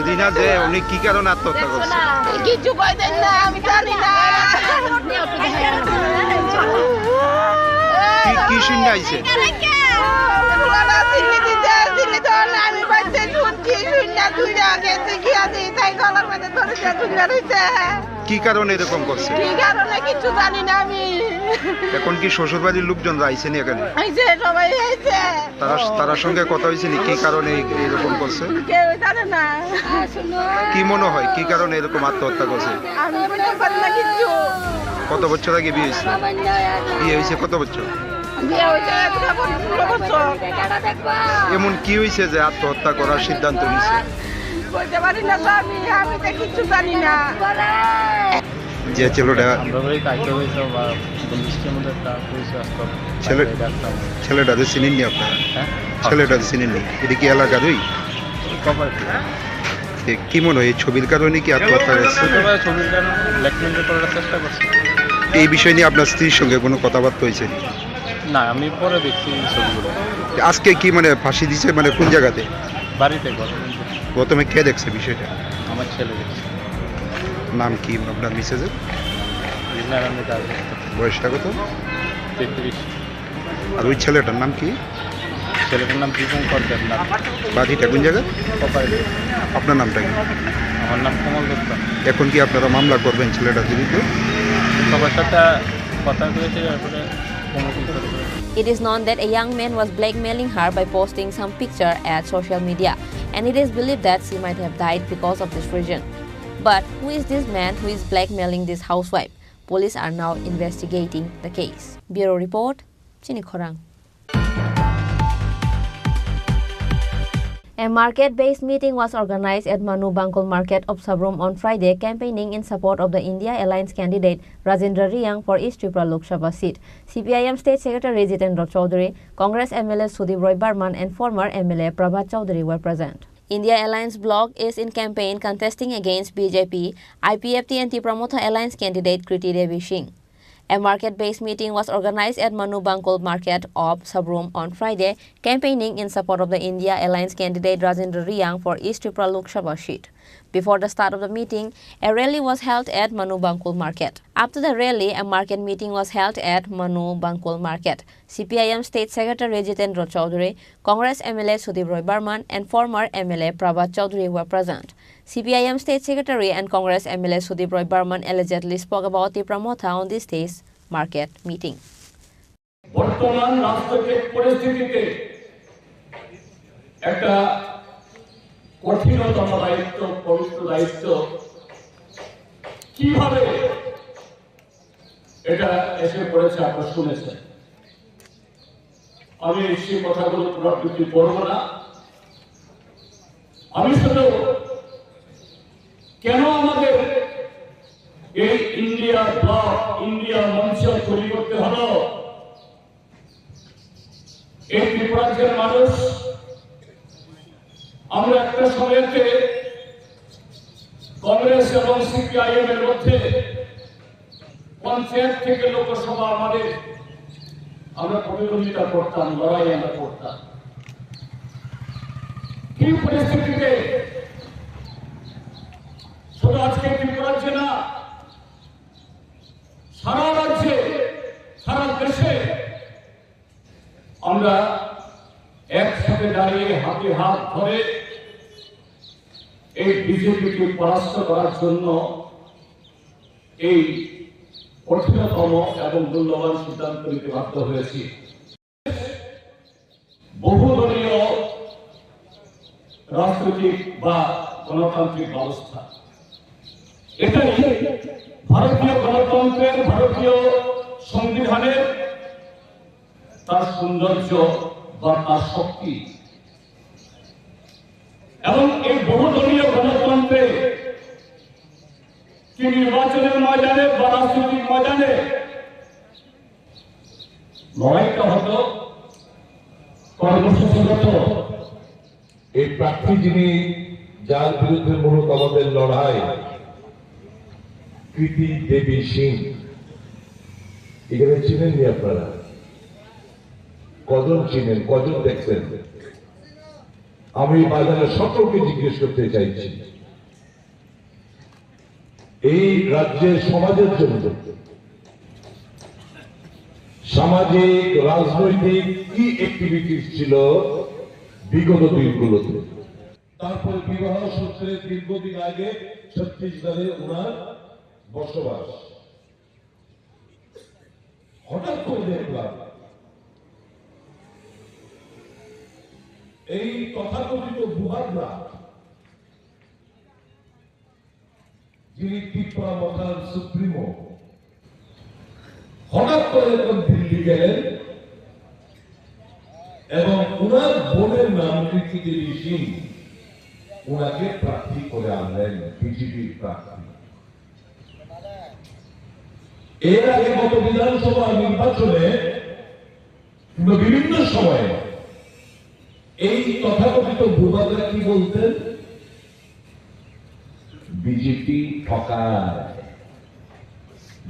[SPEAKER 11] রিনা যে উনি কি কারণে আত্মহত্যা করছে
[SPEAKER 3] কিছু কই দেন না, আমি জানি না।
[SPEAKER 11] কি শুনে আইছে?
[SPEAKER 3] আমি বাচ্চা শুনছি, শুনে তুই গেছে গিয়া দিই, তাই গলার মধ্যে ধরে তুলে রয়েছে।
[SPEAKER 11] কি কারণে এরকম করছে?
[SPEAKER 3] কি কারণে কিছু জানি না আমি।
[SPEAKER 11] এখন কি শ্বশুর বাড়ির লোকজন আইছেন এখানে?
[SPEAKER 3] আইছে, সবাই আইছে।
[SPEAKER 11] তার সঙ্গে কথা হয়েছে নি কি কারণে এরকম করছে?
[SPEAKER 3] কেউ জানে না।
[SPEAKER 11] কি মনে হয় কি কারণে এরকম আত্মহত্যা করছে?
[SPEAKER 3] আমি বলতে পারি না কিছু।
[SPEAKER 11] কত বছর আগে বিয়ে হয়েছে? বিয়ে হয়েছে কত বছর?
[SPEAKER 3] বিয়ে হয়েছে 16 বছর।
[SPEAKER 11] এমন কি হয়েছে যে আত্মহত্যা করার সিদ্ধান্ত নিয়েছে?
[SPEAKER 3] বলতে পারি না তো আমি তো কিছু জানি না।
[SPEAKER 11] যে ছেলেটা ছেলেটাকে চিনেননি আপনারা? ছেলেটাকে চিনেননি? এটা কি এলাকারই? কি মনে হয় এই ছবির কারণে কি আত্মহত্যা করেছে?
[SPEAKER 13] ব্ল্যাকমেল করার চেষ্টা করছে।
[SPEAKER 11] এই বিষয় নিয়ে আপনার স্ত্রীর সঙ্গে কোনো কথাবার্তা হয়েছে?
[SPEAKER 13] না, আমি পরে দেখছি ছবিগুলো।
[SPEAKER 14] আজকে কি মানে ফাঁসি দিছে মানে কোন জায়গাতে?
[SPEAKER 13] বাড়িতে
[SPEAKER 14] প্রথমে কে দেখছে বিষয়টা?
[SPEAKER 13] আমার ছেলে দেখছে।
[SPEAKER 14] নাম কি আপনার মিসেজের? বয়সটা কত?
[SPEAKER 13] 33।
[SPEAKER 14] আর ওই ছেলেটার নাম কি?
[SPEAKER 13] ছেলেটার নাম দীপঙ্কর দেবনাথ।
[SPEAKER 14] বাড়িটা কোন জায়গায়? আপনার নামটা কি?
[SPEAKER 13] আমার নাম কমল দত্ত।
[SPEAKER 14] এখন কি আপনারা মামলা করবেন ছেলেটার বিরুদ্ধে?
[SPEAKER 13] সবার সাথে কথা হয়েছে, তারপরে
[SPEAKER 9] It is known that a young man was blackmailing her by posting some picture at social media, and it is believed that she might have died because of this reason. But who is this man who is blackmailing this housewife? Police are now investigating the case. Bureau Report, Chini Khorang. A market-based meeting was organized at Manu Bangkol Market of Sabrom on Friday, campaigning in support of the India Alliance candidate Rajendra Riang for East Tripura Lok Sabha seat. CPIM State Secretary Jitendra Chaudhary, Congress MLA Sudip Roy Barman and former MLA Prabhat Chaudhary were present. India Alliance bloc is in campaign contesting against BJP, IPFT and Tipramotha Alliance candidate Kriti Devi Singh. A market-based meeting was organized at Manu Bangkol Market of Sabrom on Friday, campaigning in support of the India Alliance candidate Rajendra Riang for East Tripura Lok Sabha seat. Before the start of the meeting, a rally was held at Manu Bangkol Market. After the rally, a market meeting was held at Manu Bangkol Market. CPIM State Secretary Jitendra Chaudhary, Congress MLA Sudip Roy Barman and former MLA Prabhat Chaudhary were present. CPIM State Secretary and Congress MLA Sudip Roy Barman allegedly spoke about Tipramotha on this day's market meeting.
[SPEAKER 12] বর্তমান রাষ্ট্রীয় পরিস্থিতিতে একটা কঠিনতম দায়িত্ব, পবিত্র দায়িত্ব, কিভাবে এটা এসে পড়েছে আপনারা শুনেছেন। আমি সেই কথাগুলো পুনরাবৃত্তি করব না। আমি শুধু কেন আমাদের এই ইন্ডিয়া ব্লক, ইন্ডিয়া মঞ্চ তৈরি করতে হলো, এই ত্রিপুরাজ্যের মানুষ আমরা একটা সময়তে কংগ্রেস এবং সিপিআইএম এর মধ্যে পঞ্চায়েত থেকে লোকসভা আমরা প্রতিদ্বন্দ্বিতা করতাম, লড়াই আমরা করতাম। কি পরিস্থিতিতে শুধু আজকে ত্রিপুরাজ্যে না, সারা রাজ্যে, সারা দেশে আমরা একসাথে দাঁড়িয়ে হাতে হাত ধরে এই বিজেপিকে পরাস্ত করার জন্য এই কঠিনতম এবং মূল্যবান সিদ্ধান্ত নিতে বাধ্য হয়েছি। বহুদলীয় রাজনৈতিক বা গণতান্ত্রিক ব্যবস্থা, এটাই ভারতীয় গণতন্ত্রের, ভারতীয় সংবিধানের তার সৌন্দর্য বা তার শক্তি। এবং এই বহুদলীয় গণতন্ত্রে কি নির্বাচনের ময়দানে বা রাজনৈতিক ময়দানে লড়াইটা হতো কর্মসূচিগত।
[SPEAKER 15] এই প্রার্থী যিনি, যার বিরুদ্ধে মূলত আমাদের লড়াই, কৃতি দেবী সিং, এখানে চিনেননি আপনারা? কজন চিনেন, কজন দেখছেন? আমি বাজারে সকলকে জিজ্ঞেস করতে চাইছি, এই রাজ্যের সমাজের জন্য সামাজিক রাজনৈতিক কি অ্যাক্টিভিটিস ছিল বিগত দিনগুলোতে? তারপর বিবাহ সূত্রে দীর্ঘদিন আগে ছত্তিশগড়ে ওনার বসবাস। হঠাৎ করে দেখলাম এই তথাকথিত বুহাররা, যিনি ত্রিপুরা মথার সুপ্রিমো, হঠাৎ করে একদম দিল্লি গেলেন এবং উনার বোনের নাম কৃতি দেবী সিং, উনাকে প্রার্থী করে আনলেন, বিজেপির প্রার্থী। এর আগে গত বিধানসভা নির্বাচনে বিভিন্ন সময়ে এই তথাকথিত ভূভাগরা কি বলতেন? বিজেপি ঠকায়,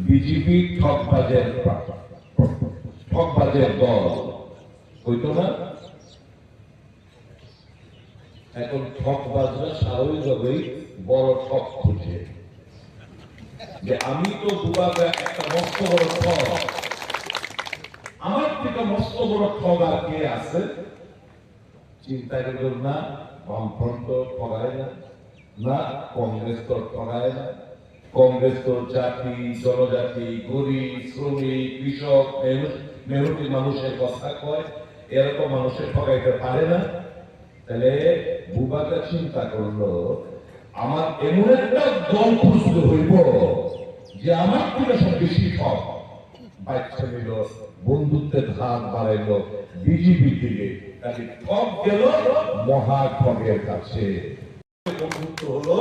[SPEAKER 15] বিজেপি ঠকবাজের ঠকবাজের দল হইতো না? এখন ঠকবাজরা স্বাভাবিকভাবেই বড় ঠক খুঁজে যে আমি তো দুবাগা একটা মস্ত বড় ঠক, আমার থেকে মস্ত বড় ঠক আর কে আছে? চিন্তা করবেন না, বামফ্রন্ট ঠগায় না, না কংগ্রেস তো ঠগায় না। কংগ্রেস তো জাতি, জনজাতি, গরিব, শ্রমিক, কৃষক, মেহনতি মানুষের কথা কয়, এরকম মানুষের ঠগাইতে পারে না। তাহলে বুবাটা চিন্তা করলো আমার এমন একটা দল খুঁজতে হইব যে আমার থেকে সব বেশি ঠক। বাচ্চা নিল, বন্ধুত্বের হাত বাড়াইলো বিজেপি দিকে, তাহলে ঠক গেল মহা ঠকের কাছে। বন্ধুত্ব হলো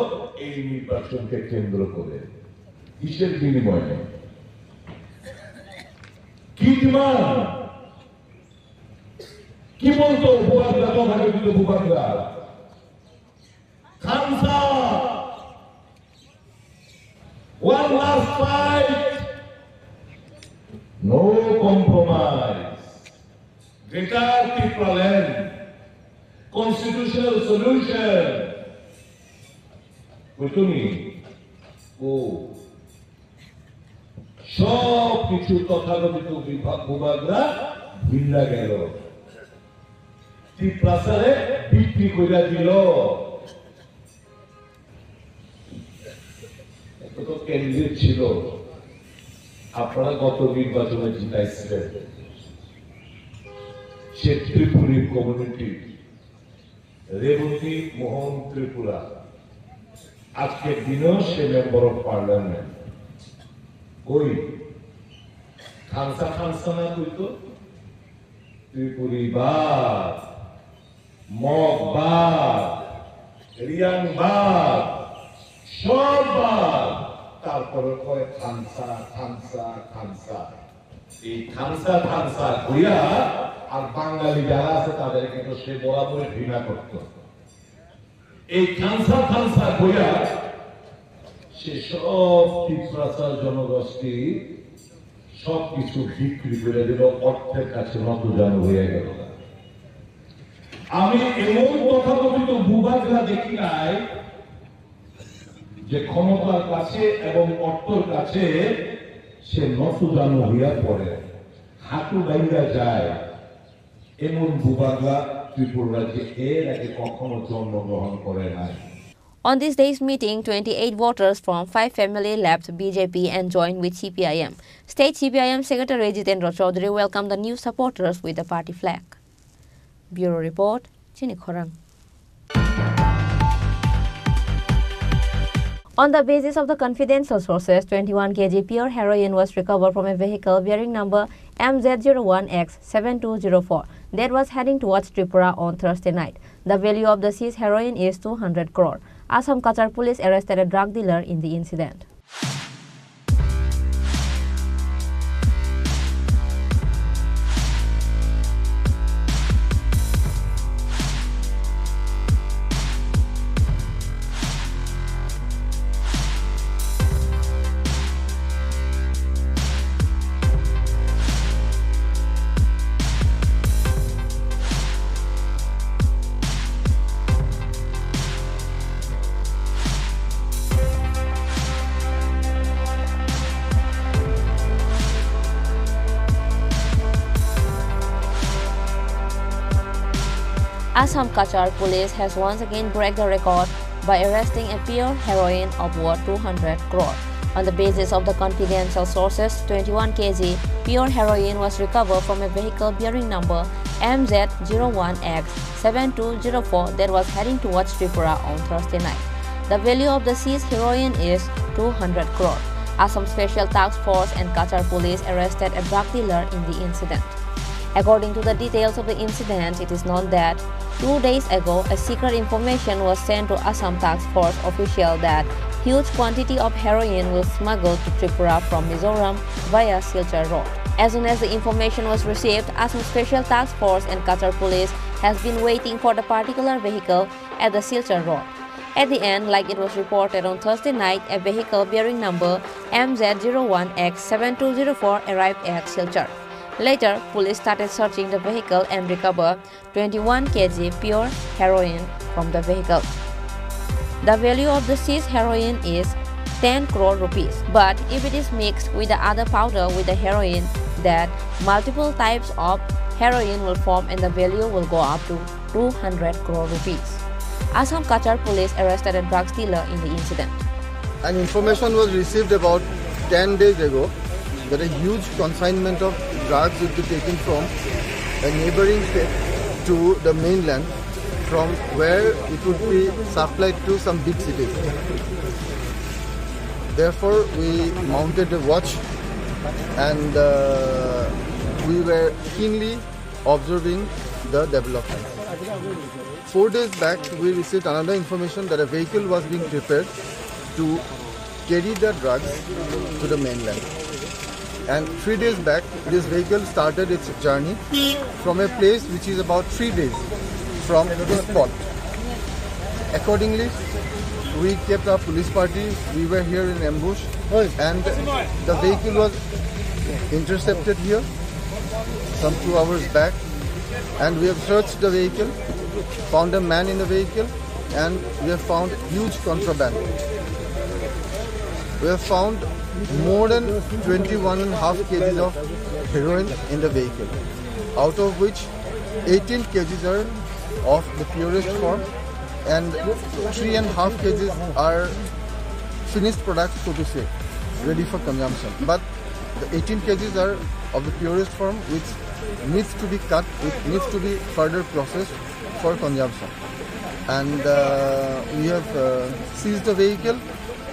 [SPEAKER 15] এই নির্বাচনকে কেন্দ্র করে। কিসের বিনিময়ে? কি ডিমান্ড? কি বলতো বুবাকরা? তোমাকে দিত বুবাকরা খামসা, one last fight, no compromise, greater Tripura land, constitutional solution. বুঝলি? ও সব কিছু তথাকথিত বিভাগরা ভিন্না গেল, ত্রিপ্রাসারে বিক্রি করে দিল। তো কেন্দ্রিক ছিল, আপনারা গত নির্বাচনে জিতাইছিলেন। সে ত্রিপুরী কমিউনিটি, রেবতী মোহন ত্রিপুরা, আজকের দিনেও সে মেম্বার অফ পার্লামেন্ট। ওই খানসা খানসা না কইতো ত্রিপুরীবাদ, মগবাদ, রিয়াংবাদ, সববাদ, তারপরে কয় খানসা খানসা খানসা। এই খানসা খানসা কইয়া আর বাঙালি যারা আছে তাদের কিন্তু সে বরাবর ঘৃণা করত। এই খানসা খানসা কইয়া সে সব ত্রিপ্রাসার জনগোষ্ঠী সবকিছু বিক্রি করে দিল, অর্থের কাছে নতজানু হয়ে গেল। আমি এমন তথাকথিত বুবাকরা দেখি নাই যে ক্ষমতার কাছে এবং অর্থের কাছে সে নতজানু হইয়া পড়ে, হাঁটু বাইরা যায়। এমন বুবাকরা ত্রিপুরা রাজ্যে এর আগে কখনো জন্মগ্রহণ করে নাই।
[SPEAKER 9] On this day's meeting, 28 voters from 5 families left BJP and joined with CPIM. State CPIM Secretary Jitendra Chaudhary welcomed the new supporters with the party flag. Bureau Report, Chini Khorang. On the basis of the confidential sources, 21 kg pure heroin was recovered from a vehicle bearing number MZ01X7204 that was heading towards Tripura on Thursday night. The value of the seized heroin is 200 crore. Assam Kachar police arrested a drug dealer in the incident. Assam Kachar police has once again broken the record by arresting a pure heroin of worth 200 crore. On the basis of the confidential sources, 21 kg pure heroin was recovered from a vehicle bearing number MZ01X7204 that was heading towards Tripura on Thursday night. The value of the seized heroin is 200 crore. Assam Special Task Force and Kachar police arrested a drug dealer in the incident. According to the details of the incident, it is known that 2 days ago, a secret information was sent to Assam Task Force official that huge quantity of heroin was smuggled to Tripura from Mizoram via Silchar Road. As soon as the information was received, Assam Special Task Force and Kachar police has been waiting for the particular vehicle at the Silchar Road. At the end, like it was reported on Thursday night, a vehicle bearing number MZ01X7204 arrived at Silchar. Later, police started searching the vehicle and recovered 21 kg pure heroin from the vehicle. The value of the seized heroin is 10 crore rupees. But if it is mixed with the other powder with the heroin, then multiple types of heroin will form and the value will go up to 200 crore rupees. Assam Kachar police arrested a drugs dealer in the incident.
[SPEAKER 16] An information was received about 10 days ago that a huge consignment of drugs would be taken from a neighboring state to the mainland, from where it would be supplied to some big cities. Therefore, we mounted a watch and we were keenly observing the development. 4 days back, we received another information that a vehicle was being prepared to carry the drugs to the mainland. And 3 days back, this vehicle started its journey from a place which is about 3 days from the spot. Accordingly, we kept our police party. We were here in ambush, and the vehicle was intercepted here some 2 hours back. And we have searched the vehicle, found a man in the vehicle, and we have found huge contraband. We have found more than 21.5 kgs of heroin in the vehicle, out of which 18 kgs are of the purest form and 3.5 kgs are finished products, so to say, ready for consumption. But the 18 kgs are of the purest form, which needs to be cut, which needs to be further processed for consumption. And we have seized the vehicle,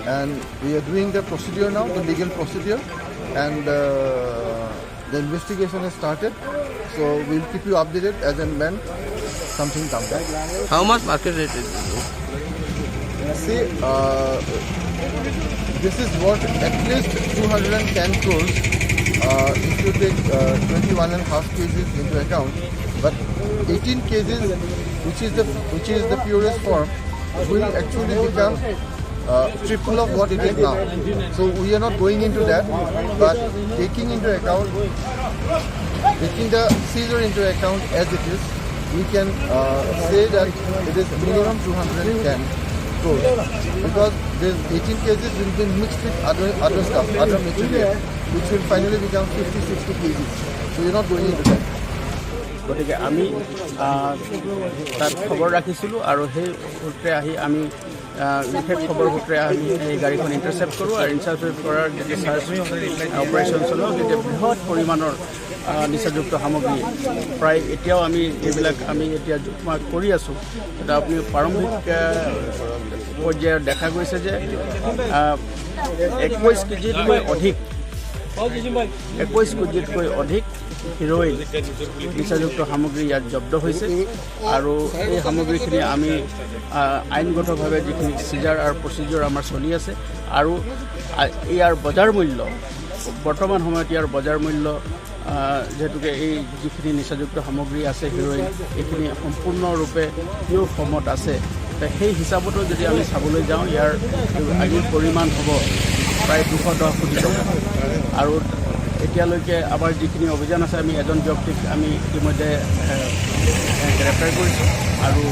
[SPEAKER 16] and we are doing the procedure now, the legal procedure, and the investigation has started. So we'll keep you updated as and when something comes up.
[SPEAKER 17] How much market rate is it?
[SPEAKER 16] See, this is worth at least 210 crores if you take 21.5 kgs into account. But 18 kgs, which is the purest form, will actually become triple of what it is now. So we are not going into that, but taking the seizure into account as it is, we can say that it is minimum 210 crores, because this 18 kgs will be mixed with other stuff, other material, which will finally become 50-60 kgs. So we are not going into that.
[SPEAKER 17] গতিকে আমি তাত খবৰ ৰাখিছিলোঁ আৰু সেই সূত্ৰে আহি আমি বিশেষ খবৰ সূত্ৰে আমি এই গাড়ীখন ইণ্টাৰচেপ্ট কৰোঁ আৰু ইণ্টাৰচেপ্ট কৰাৰ যেতিয়া চাৰ্চ অপাৰেশ্যন চলাওঁ তেতিয়া বৃহৎ পৰিমাণৰ নিচাযুক্ত সামগ্ৰী প্ৰায় এতিয়াও আমি এইবিলাক আমি এতিয়া জোখমা কৰি আছোঁ। এটা আপুনি প্ৰাৰম্ভিক পৰ্যায়ত দেখা গৈছে যে 21 কেজিতকৈ অধিক 21 কেজিতকৈ অধিক হেৰ'ইন নিচাযুক্ত সামগ্ৰী ইয়াত জব্দ হৈছে আৰু এই সামগ্ৰীখিনি আমি আইনগতভাৱে যিখিনি চিজাৰ আৰু প্ৰচিডিউৰ আমাৰ চলি আছে আৰু ইয়াৰ বজাৰ মূল্য বৰ্তমান সময়ত ইয়াৰ বজাৰ মূল্য যেহেতুকে এই যিখিনি নিচাযুক্ত সামগ্ৰী আছে হেৰ'ইন এইখিনি সম্পূৰ্ণৰূপে পিয়ৰ ফৰ্মত আছে, সেই হিচাপতো যদি আমি চাবলৈ যাওঁ ইয়াৰ আজিৰ পৰিমাণ হ'ব প্ৰায় 210 কোটি টকা। আৰু এতিয়ালৈকে আমাৰ যিখিনি অভিযান আছে আমি এজন ব্যক্তিক আমি ইতিমধ্যে গ্ৰেপ্তাৰ কৰিছোঁ আৰু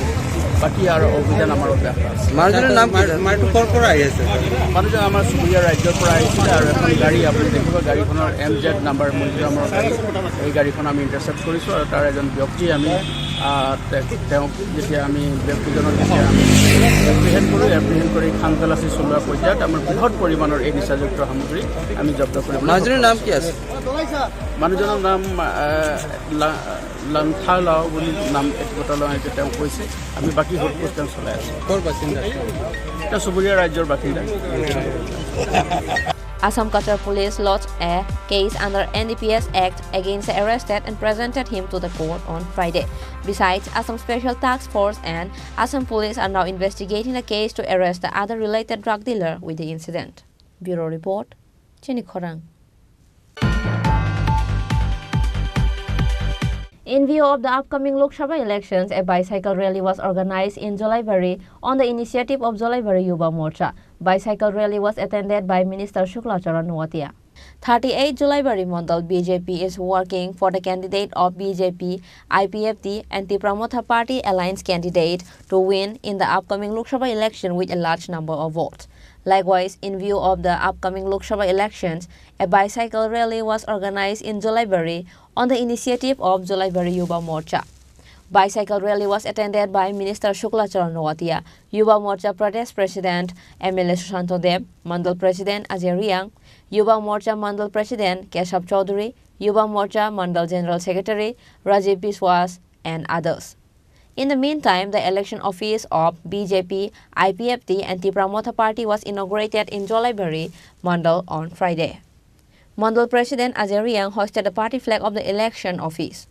[SPEAKER 17] বাকী আৰু অভিযান আমাৰ অব্যাহত আছে। মানুহজনৰ নাম মাৰটো ক'ৰ পৰা আহি আছে? মানুহজন আমাৰ চুবুৰীয়া ৰাজ্যৰ পৰা আহিছিলে আৰু এখন গাড়ী আপুনি দেখিব, গাড়ীখনৰ MZ নাম্বাৰ মূল্যমৰ গাড়ী। এই গাড়ীখন আমি ইণ্টাৰচেপ্ট কৰিছোঁ আৰু তাৰ এজন ব্যক্তি আমি তেওঁক যেতিয়া আমি ব্যক্তিজনক যেতিয়া আমি এপ্ৰিহেণ্ড কৰি খান তালাচী চলোৱা পৰ্যায়ত আমাৰ বৃহৎ পৰিমাণৰ এই নিচাযুক্ত সামগ্ৰী আমি জব্দ কৰিব। মানুহজনৰ নাম কি আছে? মানুহজনৰ নাম লাংথালাও বুলি নাম বতলাই তেওঁ কৈছে। আমি বাকী সোধপোছ তেওঁ চলাই আছোঁ। ক'ৰ বাসিন্দা? তেওঁ চুবুৰীয়া ৰাজ্যৰ বাসিন্দা।
[SPEAKER 9] Assam Kachar police lodged a case under NDPS Act against the arrested and presented him to the court on Friday. Besides, Assam Special Task Force and Assam police are now investigating the case to arrest the other related drug dealer with the incident. Bureau Report, Chini Khorang. In view of the upcoming Lok Sabha elections, a bicycle rally was organized in Jolaibari on the initiative of Jolaibari Yuva Morcha. Bicycle rally was attended by Minister Shukla Charan Nuatia. 38 Julaibari Mandal BJP is working for the candidate of BJP, IPFT and the Pramotha Party Alliance candidate to win in the upcoming Lok Sabha election with a large number of votes. Likewise, in view of the upcoming Lok Sabha elections, a bicycle rally was organized in Julaibari on the initiative of Julaibari Yuva Morcha. Bicycle rally was attended by Minister Shukla Charan Noatia, Yuva Morcha Pradesh President MLA Sushanto Deb, Mandal President Ajay Riang, Yuva Morcha Mandal President Keshav Chaudhary, Yuva Morcha Mandal General Secretary Rajiv Biswas, and others. In the meantime, the election office of BJP, IPFT and the Pramotha Party was inaugurated in Jolaibari, Mandal on Friday. Mandal President Ajay Riang hosted the party flag of the election office.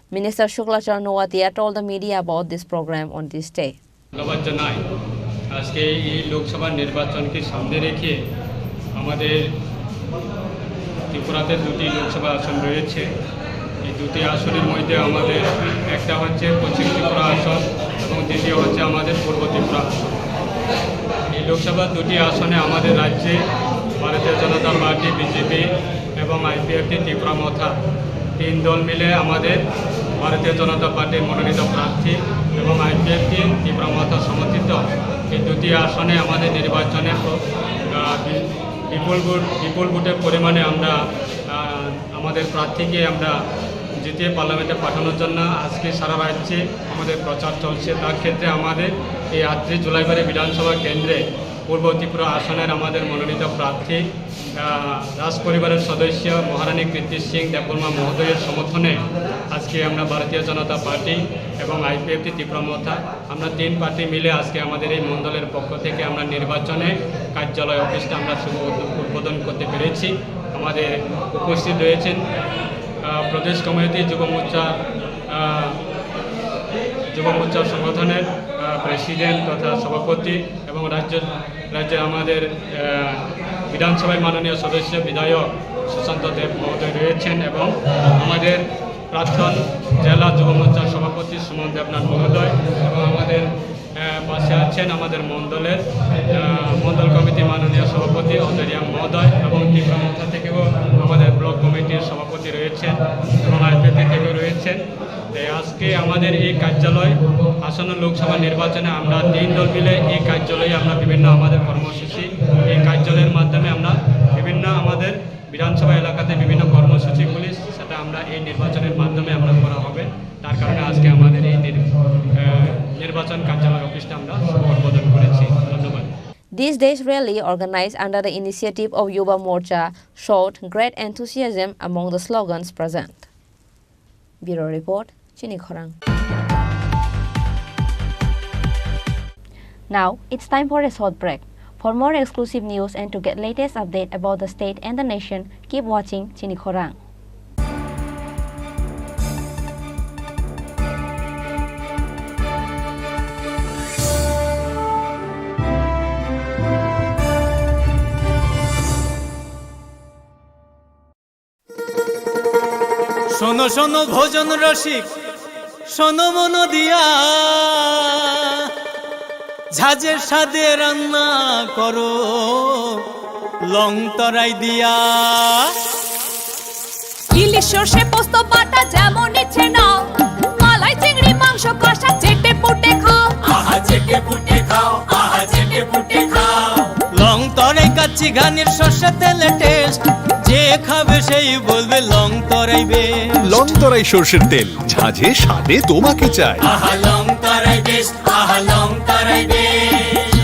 [SPEAKER 9] Minister Shukla Charan Noatia told the media about this program on this day.
[SPEAKER 18] ধন্যবাদ জানাই আজকে এই লোকসভা নির্বাচনকে সামনে রেখে আমাদের ত্রিপুরাতে দুটি লোকসভা আসন রয়েছে। এই দুটি আসনের মধ্যে আমাদের একটা হচ্ছে পশ্চিম ত্রিপুরা আসন এবং দ্বিতীয় হচ্ছে আমাদের পূর্ব ত্রিপুরা আসন। এই লোকসভা দুটি আসনে আমাদের রাজ্যে ভারতীয় জনতা পার্টি বিজেপি এবং আইপিএফটি ত্রিপুরা মথা তিন দল মিলে আমাদের ভারতীয় জনতা পার্টির মনোনীত প্রার্থী এবং আইপিএফটি ত্রিপুরা মথা সমর্থিত এই দুটি আসনে আমাদের নির্বাচনে বিপুল ভোটের পরিমাণে আমরা আমাদের প্রার্থীকে আমরা জিতিয়ে পার্লামেন্টে পাঠানোর জন্য আজকে সারা রাজ্যে আমাদের প্রচার চলছে। তার ক্ষেত্রে আমাদের এই 38 জুলাইবাড়ি বিধানসভা কেন্দ্রে পূর্ব ত্রিপুরা আসনের আমাদের মনোনীত প্রার্থী রাজ পরিবারের সদস্য মহারানী কীর্তি সিং দেববর্মা মহোদয়ের সমর্থনে আজকে আমরা ভারতীয় জনতা পার্টি এবং আইপিএফটি ত্রিপুরা মথা আমরা তিন পার্টি মিলে আজকে আমাদের এই মণ্ডলের পক্ষ থেকে আমরা নির্বাচনে কার্যালয় অফিসটা আমরা শুভ উদ্বোধন করতে পেরেছি। আমাদের উপস্থিত রয়েছেন প্রদেশ কমিটি যুব মোর্চা সংগঠনের প্রেসিডেন্ট তথা সভাপতি এবং রাজ্যের আমাদের বিধানসভায় মাননীয় সদস্য বিধায়ক সুশান্ত দেব মহোদয় রয়েছেন এবং আমাদের প্রাক্তন জেলা যুব মোর্চার সভাপতি সুমন দেবনাথ মহোদয় এবং আমাদের পাশে আছেন আমাদের মণ্ডল কমিটি মাননীয় সভাপতি অজয় রিয়াং মহোদয় এবং ত্রিপুরা মথা থেকেও আমাদের ব্লক কমিটির সভাপতি রয়েছেন এবং আইপিএফটি থেকেও রয়েছেন। আজকে আমাদের এই কার্যালয় আসন্ন লোকসভা নির্বাচনে আমরা তিন দল মিলে এই কার্যালয়ে আমরা বিভিন্ন আমাদের কর্মসূচি এই কার্যালয়ের মাধ্যমে আমরা বিভিন্ন আমাদের বিধানসভা এলাকাতে বিভিন্ন কর্মসূচিগুলি সেটা আমরা এই নির্বাচনের মাধ্যমে আমরা করা হবে। তার কারণে আজকে আমাদের এই নির্বাচন কার্যালয় অফিসটা আমরা উদ্বোধন করেছি। ধন্যবাদ।
[SPEAKER 9] This day's rally, organized under the initiative of Yuva Morcha, showed great enthusiasm among the slogans present. Bureau Report, Chini Khorang. Now, it's time for a short break. For more exclusive news and to get latest update about the state and the nation, keep watching Chini Khorang.
[SPEAKER 5] শোনো শোনো ভোজন রসিক শোনো মন দিয়া ঝাঁঝের স্বাদে রান্না করো লং তরাই দিয়া
[SPEAKER 2] ইলিশ সর্ষে পোস্ত বাটা যেমন ইচ্ছে নাও মালাই চিংড়ি মাংস কষা চেটে পুটে খাও
[SPEAKER 5] আহা চেটে পুটে খাও আহা চেটে পুটে খাও লং তরাই কাচ্চি ঘানির সর্ষে তেলে টেস্ট যে খাবে সেই বলবে লং তরাই বেশ।
[SPEAKER 4] লং তরাই সর্ষের তেল ঝাঁঝে স্বাদে তোমাকে চাই।
[SPEAKER 5] আহা লং তরাই বেশ আহা লং তরাই বেশ।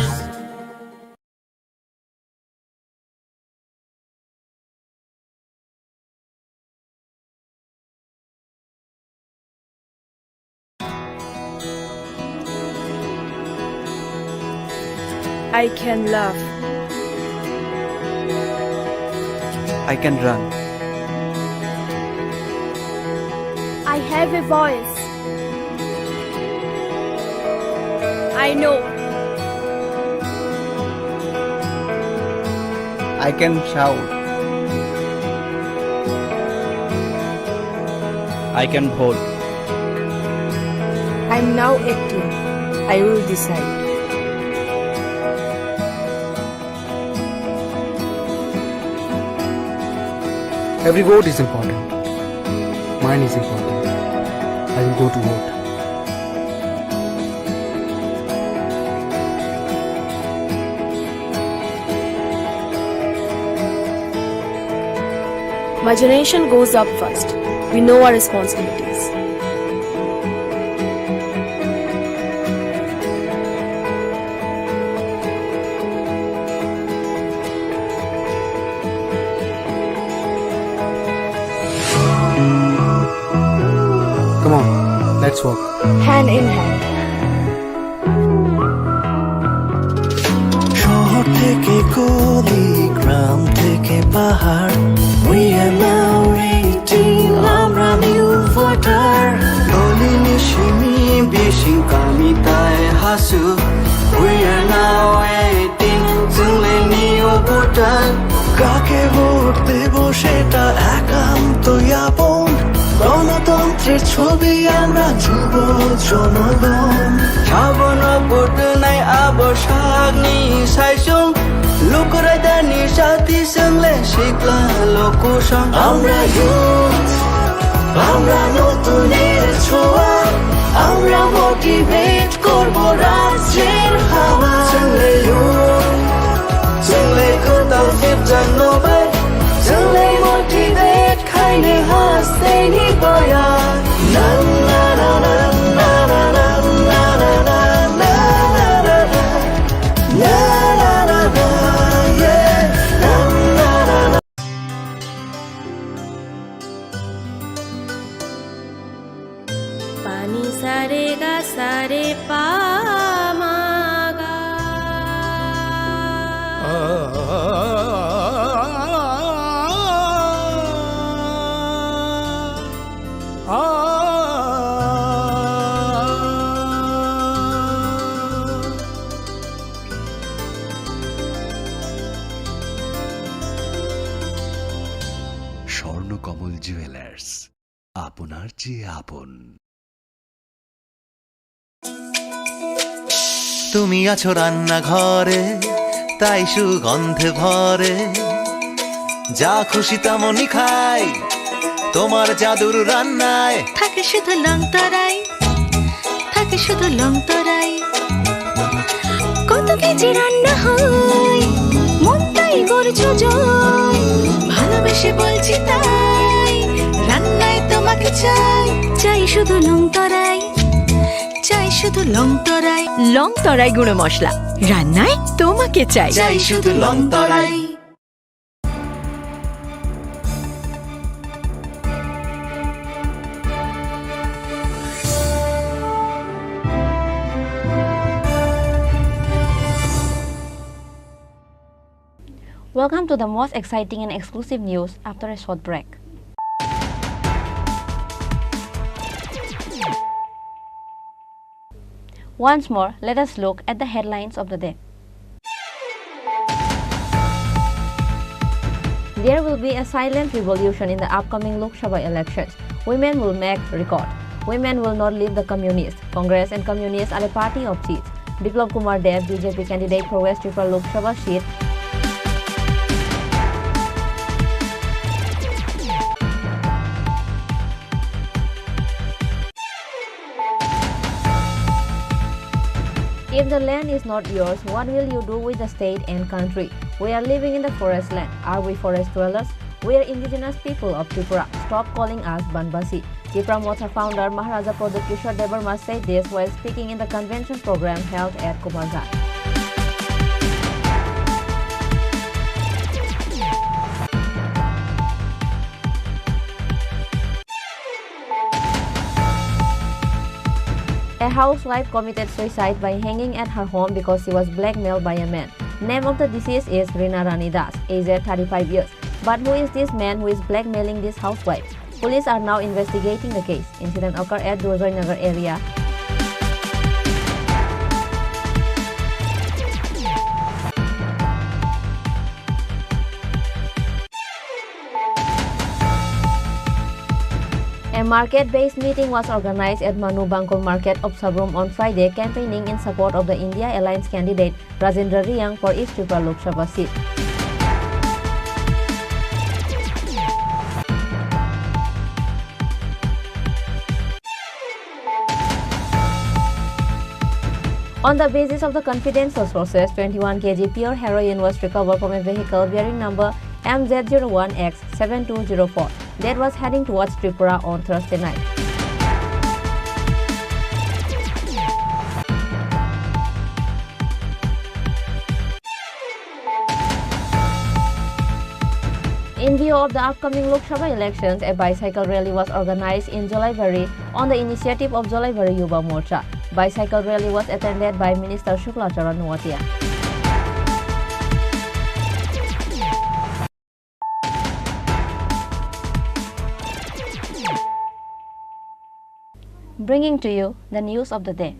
[SPEAKER 19] I can laugh.
[SPEAKER 20] I can run.
[SPEAKER 19] I have a voice. I know.
[SPEAKER 20] I can shout. I can vote.
[SPEAKER 19] I'm now acting. I will decide.
[SPEAKER 20] Every vote is important. Mine is important. I will go to vote.
[SPEAKER 19] My generation goes up first. We know our responsibilities.
[SPEAKER 20] Come on, let's walk.
[SPEAKER 19] Hand in hand.
[SPEAKER 1] শহর থেকে গলি, গ্রাম থেকে পাহাড়, we are now waiting, আমরা new voter. নলিনী শিমি বেশি কামিতায় হাসু, we are now waiting, जोंलाय new voter. কাকে ভোট দেব সেটা একান্তই আপন, গণতন্ত্রের ছবি আমরা যুব জনগণ. সাবন ভোট নাই আবসাগনি সাইসুং, লুকরাইদানি সাথী সঙ্গে শিখলা লোকসং. আমরা ইউথ, আমরা নতুনের ছোঁয়া, আমরা মোটিভেট করব রাজ্যের হাওয়া. সঙ্গে ইউথ, সঙ্গে কোথাও ফিরজান নবাই, সঙ্গে মোটিভেট খাইনে হাসতে নিবয়া. না না না না না না না না না না না না না না না, yeah, na na na na.
[SPEAKER 2] पानी सारे गा सारे पामागा.
[SPEAKER 4] স্বর্ণকমল জুয়েলার্স, আপনার চেয়ে আপন।
[SPEAKER 1] তুমি আছো রান্নাঘরে, তাই সুগন্ধে ভরে, যা খুশি তেমনই খাই তোমার জাদুর রান্নায়।
[SPEAKER 2] থাকে শুধু লং তরাই, থাকে শুধু লং তরাই, কত কেজি রান্না হয় মন তাই করছো জয়, ভালোবেসে বলছি তাই রান্নায় তোমাকে চাই, চাই শুধু লং তরাই, চাই শুধু লং তরাই, লং তরাই গুঁড়ো মশলা রান্নায় তোমাকে চাই, চাই শুধু long Terai.
[SPEAKER 9] Welcome to the most exciting and exclusive news after a short break. Once more, let us look at the headlines of the day. There will be a silent revolution in the upcoming Lok Sabha elections. Women will make record. Women will not leave the communists. Congress and communists are a party of cheats. Biplab Kumar Dev, BJP candidate for West Tripura Lok Sabha seat, if the land is not yours, what will you do with the state and country? We are living in the forest land. Are we forest dwellers? We are indigenous people of Tripura. Stop calling us Banbasi. Tripura Motha founder Maharaja Pradip Kishore Devarma said this while speaking in the convention program held at Kumarghat. A housewife committed suicide by hanging at her home because she was blackmailed by a man. Name of the deceased is Rina Rani Das, aged 35 years. But who is this man who is blackmailing this housewife? Police are now investigating the case. Incident occurred at Durjoy Nagar area. A market-based meeting was organized at Manu Bangkol Market of Sabrom on Friday, campaigning in support of the India Alliance candidate Rajendra Riang for East Tripura Lok Sabha seat. On the basis of the confidential sources, 21 kg pure heroin was recovered from a vehicle bearing number MZ01X7204 that was heading towards Tripura on Thursday night. In view of the upcoming Lok Sabha elections, a bicycle rally was organized in Jolaibari on the initiative of Jolaibari Yuba Morcha. Bicycle rally was attended by Minister Shukla Charan Nuatia. Bringing to you the news of the day.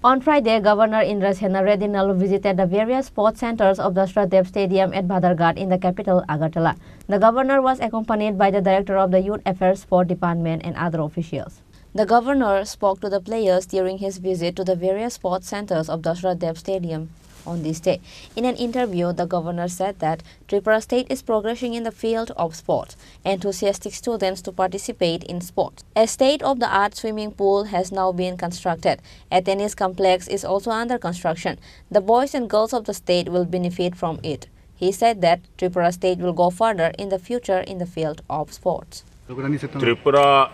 [SPEAKER 9] On Friday, Governor Indrasena Reddy Nalu visited the various sports centers of the Shradev Stadium at Bhadarghat in the capital, Agartala. The governor was accompanied by the director of the Youth Affairs Sport Department and other officials. The governor spoke to the players during his visit to the various sports centers of the Shradev Stadium on this day. In an interview, the governor said that Tripura State is progressing in the field of sports, enthusiastic students to participate in sports. A state-of-the-art swimming pool has now been constructed. A tennis complex is also under construction. The boys and girls of the state will benefit from it. He said that Tripura State will go further in the future in the field of sports.
[SPEAKER 21] Tripura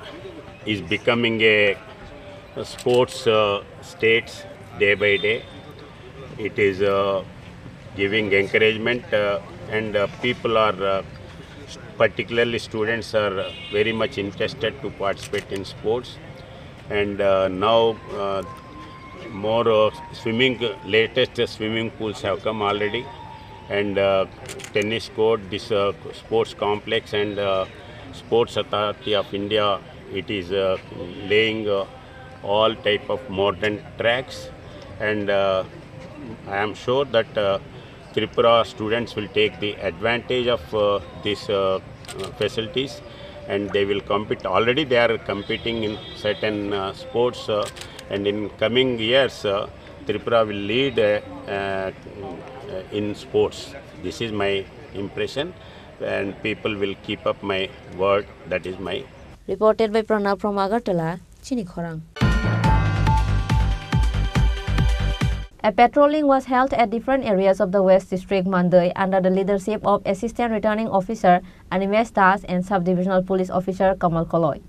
[SPEAKER 21] is becoming a sports state day by day. It is giving encouragement and people are, particularly students, are very much interested to participate in sports. And now more latest swimming pools have come already, and tennis court, this sports complex, and Sports Authority of India, it is laying all type of modern tracks, and I am sure that Tripura students will take the advantage of these facilities, and they will compete. Already they are competing in certain sports, and in coming years Tripura will lead in sports. This is my impression, and people will keep up my word. That is my.
[SPEAKER 9] Reported by Pranav from Agartala, Chini Khorang. A patrolling was held at different areas of the West District, Mandai, under the leadership of Assistant Returning Officer Animesh Das and Sub-Divisional Police Officer Kamal Koloi.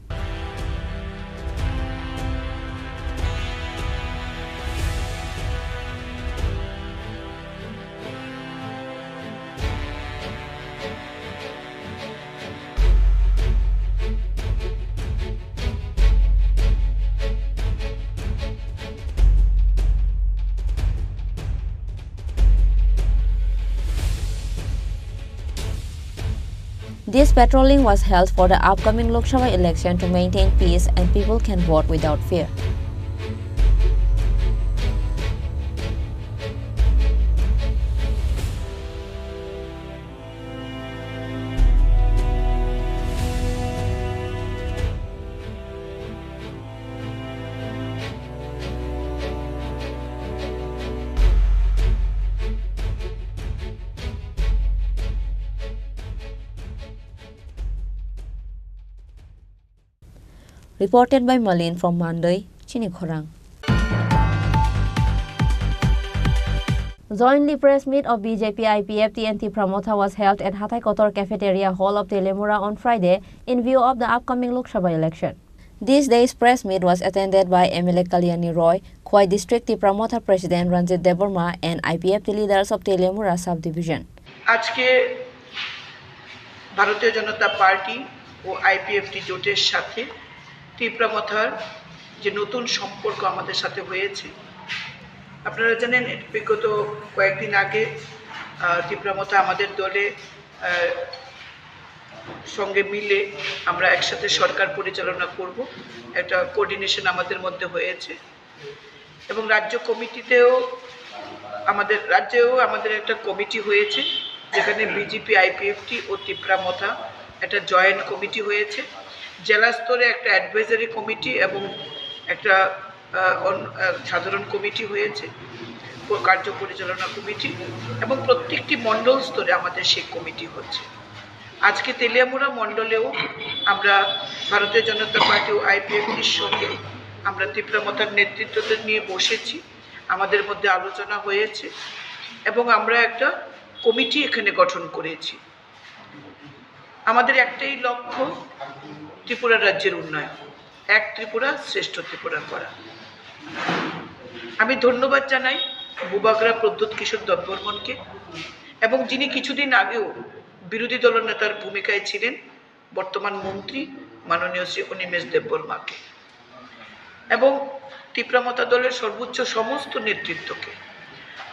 [SPEAKER 9] This patrolling was held for the upcoming Lok Sabha election to maintain peace and people can vote without fear. Reported by Malin from Mandai, Chini Khorang. Jointly press meet of BJP, IPF, TNT Pramotha was held at Hathai Kotor Cafeteria Hall of Telemura on Friday in view of the upcoming Lok Sabha election. This day's press meet was attended by MLA Kalyani Roy, Khwai District Pramotha President Ranjit Deborma, and IPF leaders of Telemura Sub-Division.
[SPEAKER 22] আজকে ভারতীয় জনতা party ও IPFT জোটের সাথে ত্রিপুরামথার যে নতুন সম্পর্ক আমাদের সাথে হয়েছে, আপনারা জানেন বিগত কয়েকদিন আগে ত্রিপুরামথা আমাদের দলে সঙ্গে মিলে আমরা একসাথে সরকার পরিচালনা করব, একটা কোঅর্ডিনেশন আমাদের মধ্যে হয়েছে, এবং রাজ্য কমিটিতেও আমাদের একটা কমিটি হয়েছে যেখানে বিজেপি, আইপিএফটি ও ত্রিপুরামথা একটা জয়েন্ট কমিটি হয়েছে। জেলা স্তরে একটা অ্যাডভাইজারি কমিটি এবং একটা সাধারণ কমিটি হয়েছে, কার্য পরিচালনা কমিটি, এবং প্রত্যেকটি মণ্ডল স্তরে আমাদের সেই কমিটি হচ্ছে। আজকে তেলিয়ামুড়া মণ্ডলেও আমরা ভারতীয় জনতা পার্টি ও আইপিএফটির সঙ্গে আমরা ত্রিপুরা মথার নেতৃত্বদের নিয়ে বসেছি, আমাদের মধ্যে আলোচনা হয়েছে এবং আমরা একটা কমিটি এখানে গঠন করেছি। আমাদের একটাই লক্ষ্য ত্রিপুরা রাজ্যের উন্নয়ন, এক ত্রিপুরা শ্রেষ্ঠ ত্রিপুরা করা। আমি ধন্যবাদ জানাই বুবাগরা প্রদ্যুৎ কিশোর দেববর্মনকে এবং যিনি কিছুদিন আগেও বিরোধী দলনেতার ভূমিকায় ছিলেন, বর্তমান মন্ত্রী মাননীয় শ্রী অনিমেষ দেববর্মাকে এবং ত্রিপুরা মথা দলের সর্বোচ্চ সমস্ত নেতৃত্বকে।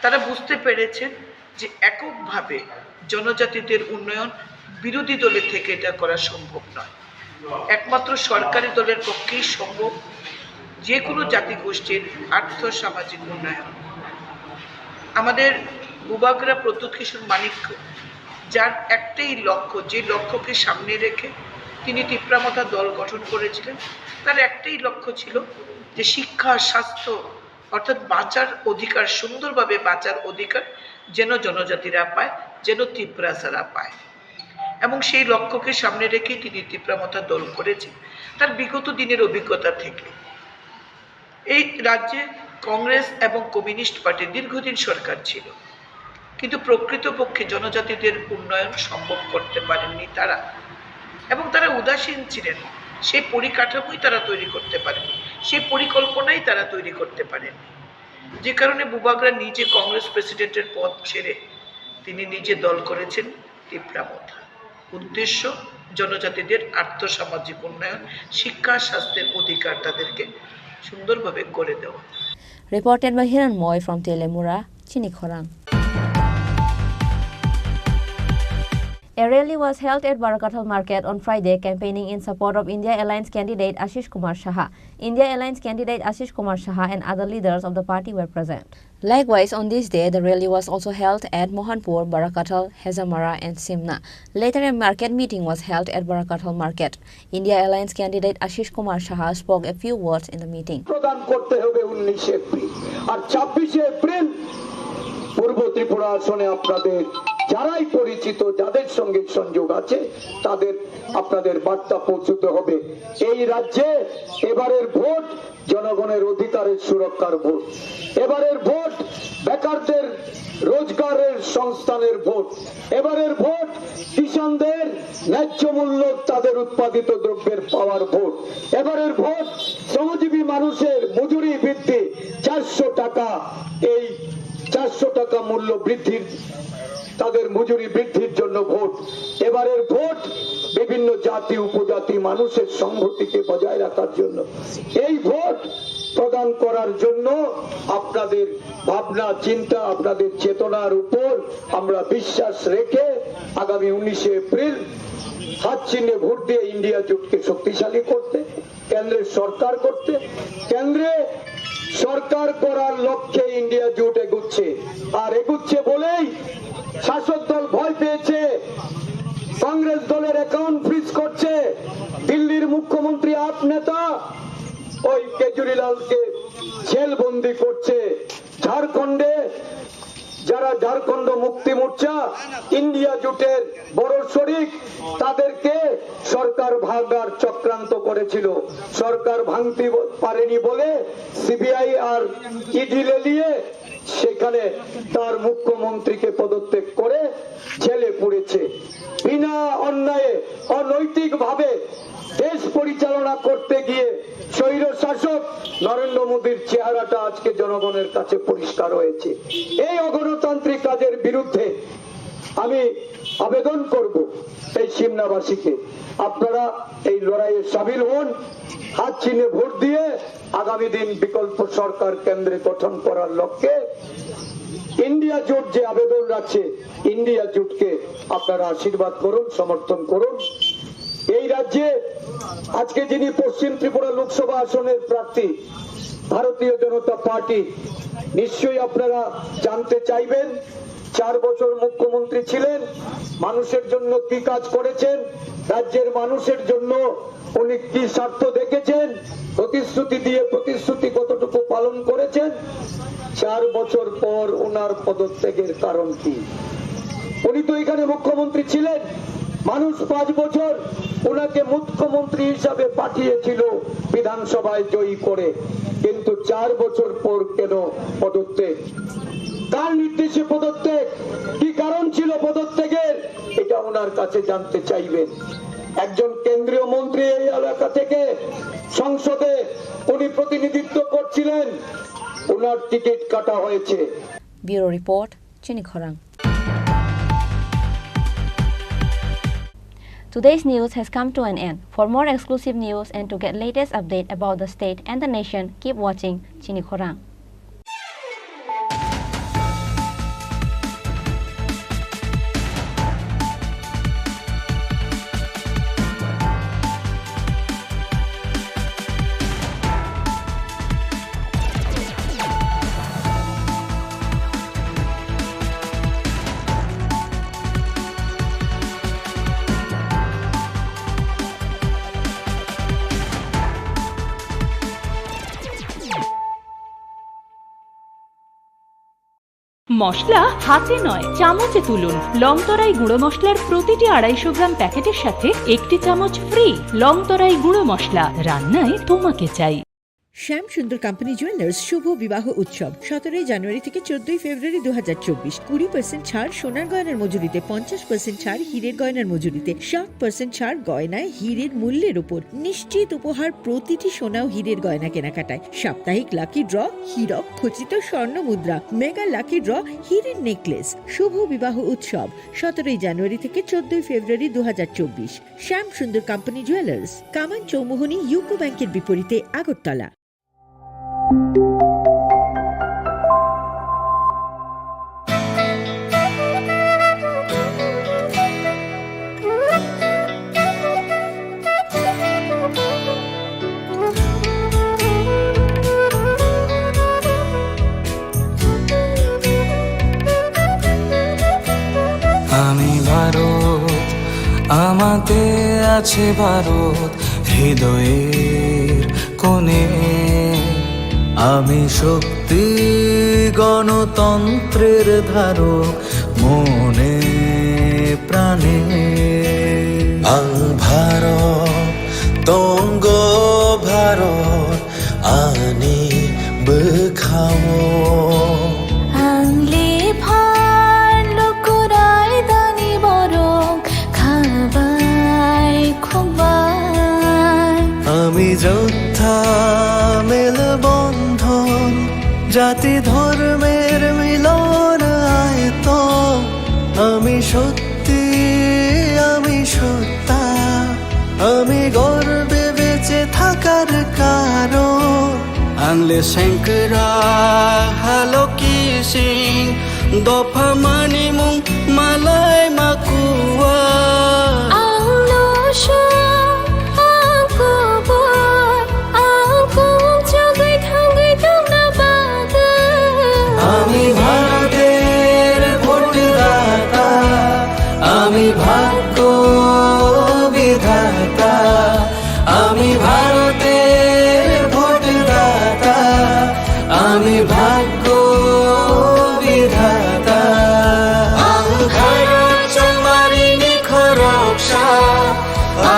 [SPEAKER 22] তারা বুঝতে পেরেছেন যে এককভাবে জনজাতিদের উন্নয়ন বিরোধী দলের থেকে এটা করা সম্ভব নয়, একমাত্র সরকারি দলের পক্ষেই সম্ভব যে কোনো জাতিগোষ্ঠীর আর্থ সামাজিক উন্নয়ন। আমাদের বুবাগরা প্রদ্যুৎ কিশোর মানিক্য, যার একটাই লক্ষ্য, যে লক্ষ্যকে সামনে রেখে তিনি ত্রিপুরা মথা দল গঠন করেছিলেন, তার একটাই লক্ষ্য ছিল যে শিক্ষা, স্বাস্থ্য অর্থাৎ বাঁচার অধিকার, সুন্দরভাবে বাঁচার অধিকার যেন জনজাতিরা পায়, যেন ত্রিপুরাসারা পায়। এবং সেই লক্ষ্যকে সামনে রেখেই তিনি ত্রিপুরা মথা দল করেছেন তার বিগত দিনের অভিজ্ঞতা থেকে। এই রাজ্যে কংগ্রেস এবং কমিউনিস্ট পার্টির দীর্ঘদিন সরকার ছিল, কিন্তু প্রকৃতপক্ষে জনজাতিদের উন্নয়ন সম্ভব করতে পারেননি তারা, এবং তারা উদাসীন ছিলেন। সেই পরিকাঠামোই তারা তৈরি করতে পারেনি, সেই পরিকল্পনাই তারা তৈরি করতে পারেননি, যে কারণে বুবাগরা নিজে কংগ্রেস প্রেসিডেন্টের পদ ছেড়ে তিনি নিজে দল করেছেন ত্রিপুরা মথা। উদ্দেশ্য জনজাতিদের আর্থসামাজিক উন্নয়ন, শিক্ষা, স্বাস্থ্যের অধিকার তাদেরকে সুন্দরভাবে করে দেওয়া।
[SPEAKER 9] Reported by Hiran Moy from Telemura, Chini Khorang. A rally was held at Barakatal Market on Friday, campaigning in support of India Alliance candidate Ashish Kumar Saha. India Alliance candidate Ashish Kumar Saha and other leaders of the party were present. Likewise, on this day, the rally was also held at Mohanpur, Barakatal, Hazamara and Simna. Later, a market meeting was held at Barakatal Market. India Alliance candidate Ashish Kumar Saha spoke a few words in the meeting.
[SPEAKER 11] প্রদান করতে হবে 19 April আর 26 April পূর্ব ত্রিপুরা আসনে আপনাদের যারাই পরিচিত, যাদের সঙ্গে সংযোগ আছে, তাদের আপনাদের বার্তা পৌঁছতে হবে। এই রাজ্যে এবারের ভোট জনগণের অধিকারের সুরক্ষার ভোট, এবারের ভোট বেকারদের রোজগারের সংস্থানের ভোট, এবারের ভোট কিষানদের ন্যায্য মূল্য তাদের উৎপাদিত দ্রব্যের পাওয়ার ভোট, এবারের ভোট শ্রমজীবী মানুষের মজুরি বৃদ্ধি 400 টাকা, এই 400 টাকা মূল্য বৃদ্ধির, তাদের মজুরি বৃদ্ধির জন্য ভোট। এবারের ভোট বিভিন্ন জাতি উপজাতি মানুষের সংহতিকে বজায় রাখার জন্য। এই ভোট প্রদান করার জন্য আপনাদের ভাবনা চিন্তা, আপনাদের চেতনার উপর আমরা বিশ্বাস রেখে আগামী 19 এপ্রিল হাত চিহ্নে ভোট দিয়ে ইন্ডিয়া জোটকে শক্তিশালী করতে, কেন্দ্রের সরকার করতে, কেন্দ্রে সরকার করার লক্ষ্যে ইন্ডিয়া জোট এগুচ্ছে। আর এগুচ্ছে বলেই শাসক দল ভয় পেয়েছে, কংগ্রেস দলের অ্যাকাউন্ট ফ্রিজ করছে, দিল্লির মুখ্যমন্ত্রী আপ নেতা ওই কেজরিওয়ালকে জেলবন্দি করছে, ঝাড়খণ্ডে যারা ঝাড়খণ্ড মুক্তি মোর্চা ইন্ডিয়া জোটের বড় শরিক, তাদেরকে সরকার ভাঙার চক্রান্ত করেছিল, সরকার ভাঙতে পারেনি বলে সিবিআই আর ইডি লেলিয়ে সেখানে তার মুখ্যমন্ত্রীকে পদত্যাগ করে জেলে পুড়েছে। বিনা অন্যায়ে অনৈতিক ভাবে দেশ পরিচালনা করতে গিয়ে স্বৈর শাসক নরেন্দ্র মোদীর চেহারাটা আজকে জনগণের কাছে পরিষ্কার হয়েছে। এই অগণতান্ত্রিক কাজের বিরুদ্ধে আমি আবেদন করব এই সিমনাবাসীকে, আপনারা এই লড়াইয়ে সামিল হন, হাত চিহ্নে ভোট দিয়ে আগামী দিন বিকল্প সরকার কেন্দ্রে গঠন করার লক্ষ্যে ইন্ডিয়া জোট যে আবেদন রাখছে, ইন্ডিয়া জোটকে আপনারা আশীর্বাদ করুন, সমর্থন করুন। এই রাজ্যে আজকে যিনি পশ্চিম ত্রিপুরা লোকসভা আসনের প্রার্থী ভারতীয় জনতা পার্টি, নিশ্চয়ই আপনারা জানতে চাইবেন 4 বছর মুখ্যমন্ত্রী ছিলেন, মানুষের জন্য কি কাজ করেছেন, রাজ্যের মানুষের জন্য উনি কি স্বার্থ দেখেছেন, প্রতিশ্রুতি দিয়ে প্রতিশ্রুতি কতটুকু পালন করেছেন। 4 বছর পর ওনার পদত্যাগের কারণ কি? উনি তো এখানে মুখ্যমন্ত্রী ছিলেন, মানুষ 5 বছর
[SPEAKER 6] ওনাকে মুখ্যমন্ত্রী হিসাবে পাঠিয়েছিল বিধানসভায় জয়ী করে, কিন্তু 4 বছর পর কেন পদত্যাগ? কার নির্দেশে পদত্যাগ? কি কারণ ছিল পদত্যাগের? এটা ওনার কাছে জানতে চাইবেন। একজন কেন্দ্রীয় মন্ত্রী এই এলাকা থেকে সংসদে উনি প্রতিনিধিত্ব করছিলেন, ওনার টিকিট কাটা হয়েছে।
[SPEAKER 9] Bureau report, Chini Khorang. Today's news has come to an end. For more exclusive news and to get latest update about the state and the nation, keep watching Chini Khorang.
[SPEAKER 7] মশলা হাতে নয় চামচে তুলুন। লংতরাই গুঁড়ো মশলার প্রতিটি 250 গ্রাম প্যাকেটের সাথে 1টি চামচ ফ্রি। লংতরাই গুঁড়ো মশলা, রান্নায় তোমাকে চাই।
[SPEAKER 23] শ্যাম সুন্দর কোম্পানি জুয়েলার্স শুভ বিবাহ উৎসব 17 জানুয়ারি থেকে 14 ফেব্রুয়ারি 2024। 20% ছাড় সোনার গয়নার মজুরিতে, 50% ছাড় হীরের গয়নার মজুরিতে, 60% ছাড় গয়নায় হীরের মূল্যের উপর, নিশ্চিত উপহার প্রতিটি সোনা ও হীরের গয়না কেনাকাটায়, সাপ্তাহিক লাকি ড্র, হীরক খচিত স্বর্ণ মুদ্রা, মেগা লাকি ড্র, হীরের নেকলেস। শুভ বিবাহ উৎসব 17 জানুয়ারি থেকে 14 ফেব্রুয়ারি 2024। শ্যাম সুন্দর কোম্পানি জুয়েলার্স, কামান চৌমুহনী, ইউকো ব্যাংকের বিপরীতে, আগরতলা।
[SPEAKER 24] আমি ভারত, আমাতে আছে ভারত হৃদয়ের কোণে। আমি শক্তি গণতন্ত্রের ধারক মনে প্রাণে। ভারত তঙ্গ ভারত আনি বখাও। আমি যোদ্ধা মেলবন্ধন, জাতি ধর্মের মিলন আয়তন। আমি সত্যি, আমি সত্তা, আমি গর্বে বেঁচে থাকার কারণ। আনলে শঙ্করা হালো কি সিং, দফা মানি মুং মালাই মাকুয়া। আমি ভারতের ভোটদাতা, আমি ভাগ্য বিধাতা। আমি ভারতের ভোটদাতা, আমি ভাগ্য বিধাতা। ভারত চমারিনি খরকসা,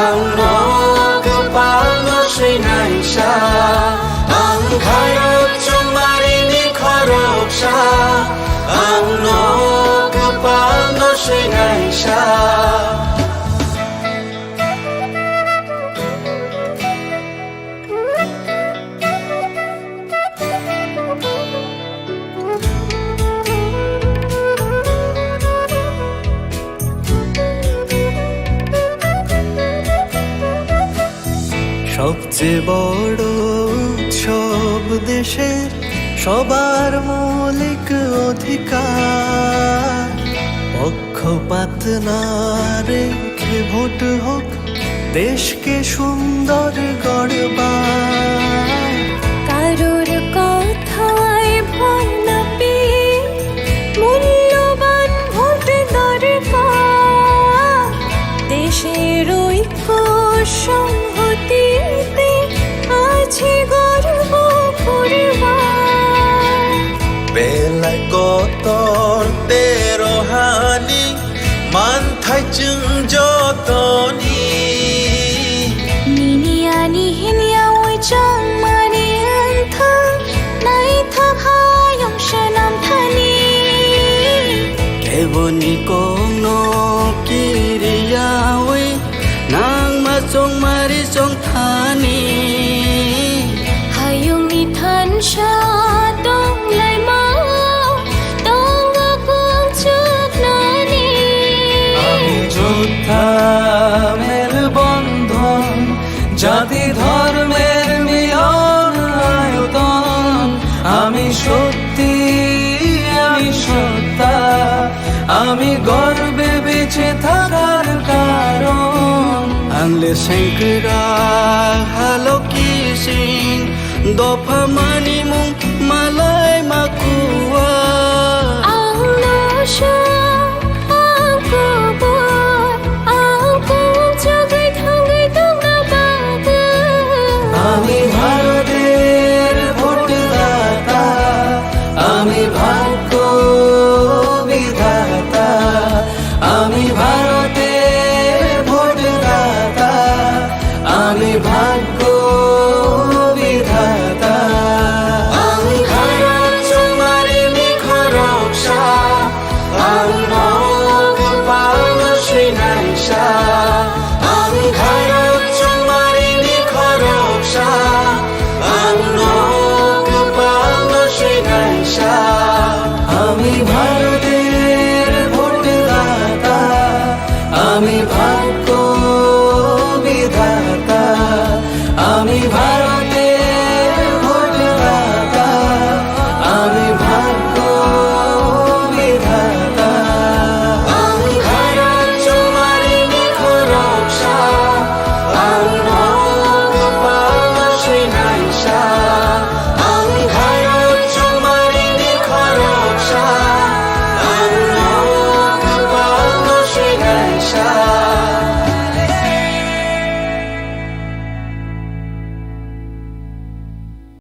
[SPEAKER 24] আংনক পালন শ্রীনাইসা। ভারত চমারিনি খরকসা, আংনক পালন শ্রীনাইসা। সবচেয়ে বড় উৎসব দেশের, সবার মৌলিক অধিকার। পক্ষপাত না রেখে ভোট হোক, দেশকে সুন্দর গড়বার।
[SPEAKER 2] কারোর কথায় ভয় না পেয়ে মূল্যবান ভোট দরকার। দেশের ঐক্য সংহতিতে আছে গর্ব করবার।
[SPEAKER 24] বেলায় গতর তেরো হানি, মান থাই চুং যতনি।
[SPEAKER 3] Dangle Shankara Halo Kissing Dopa Mani Mu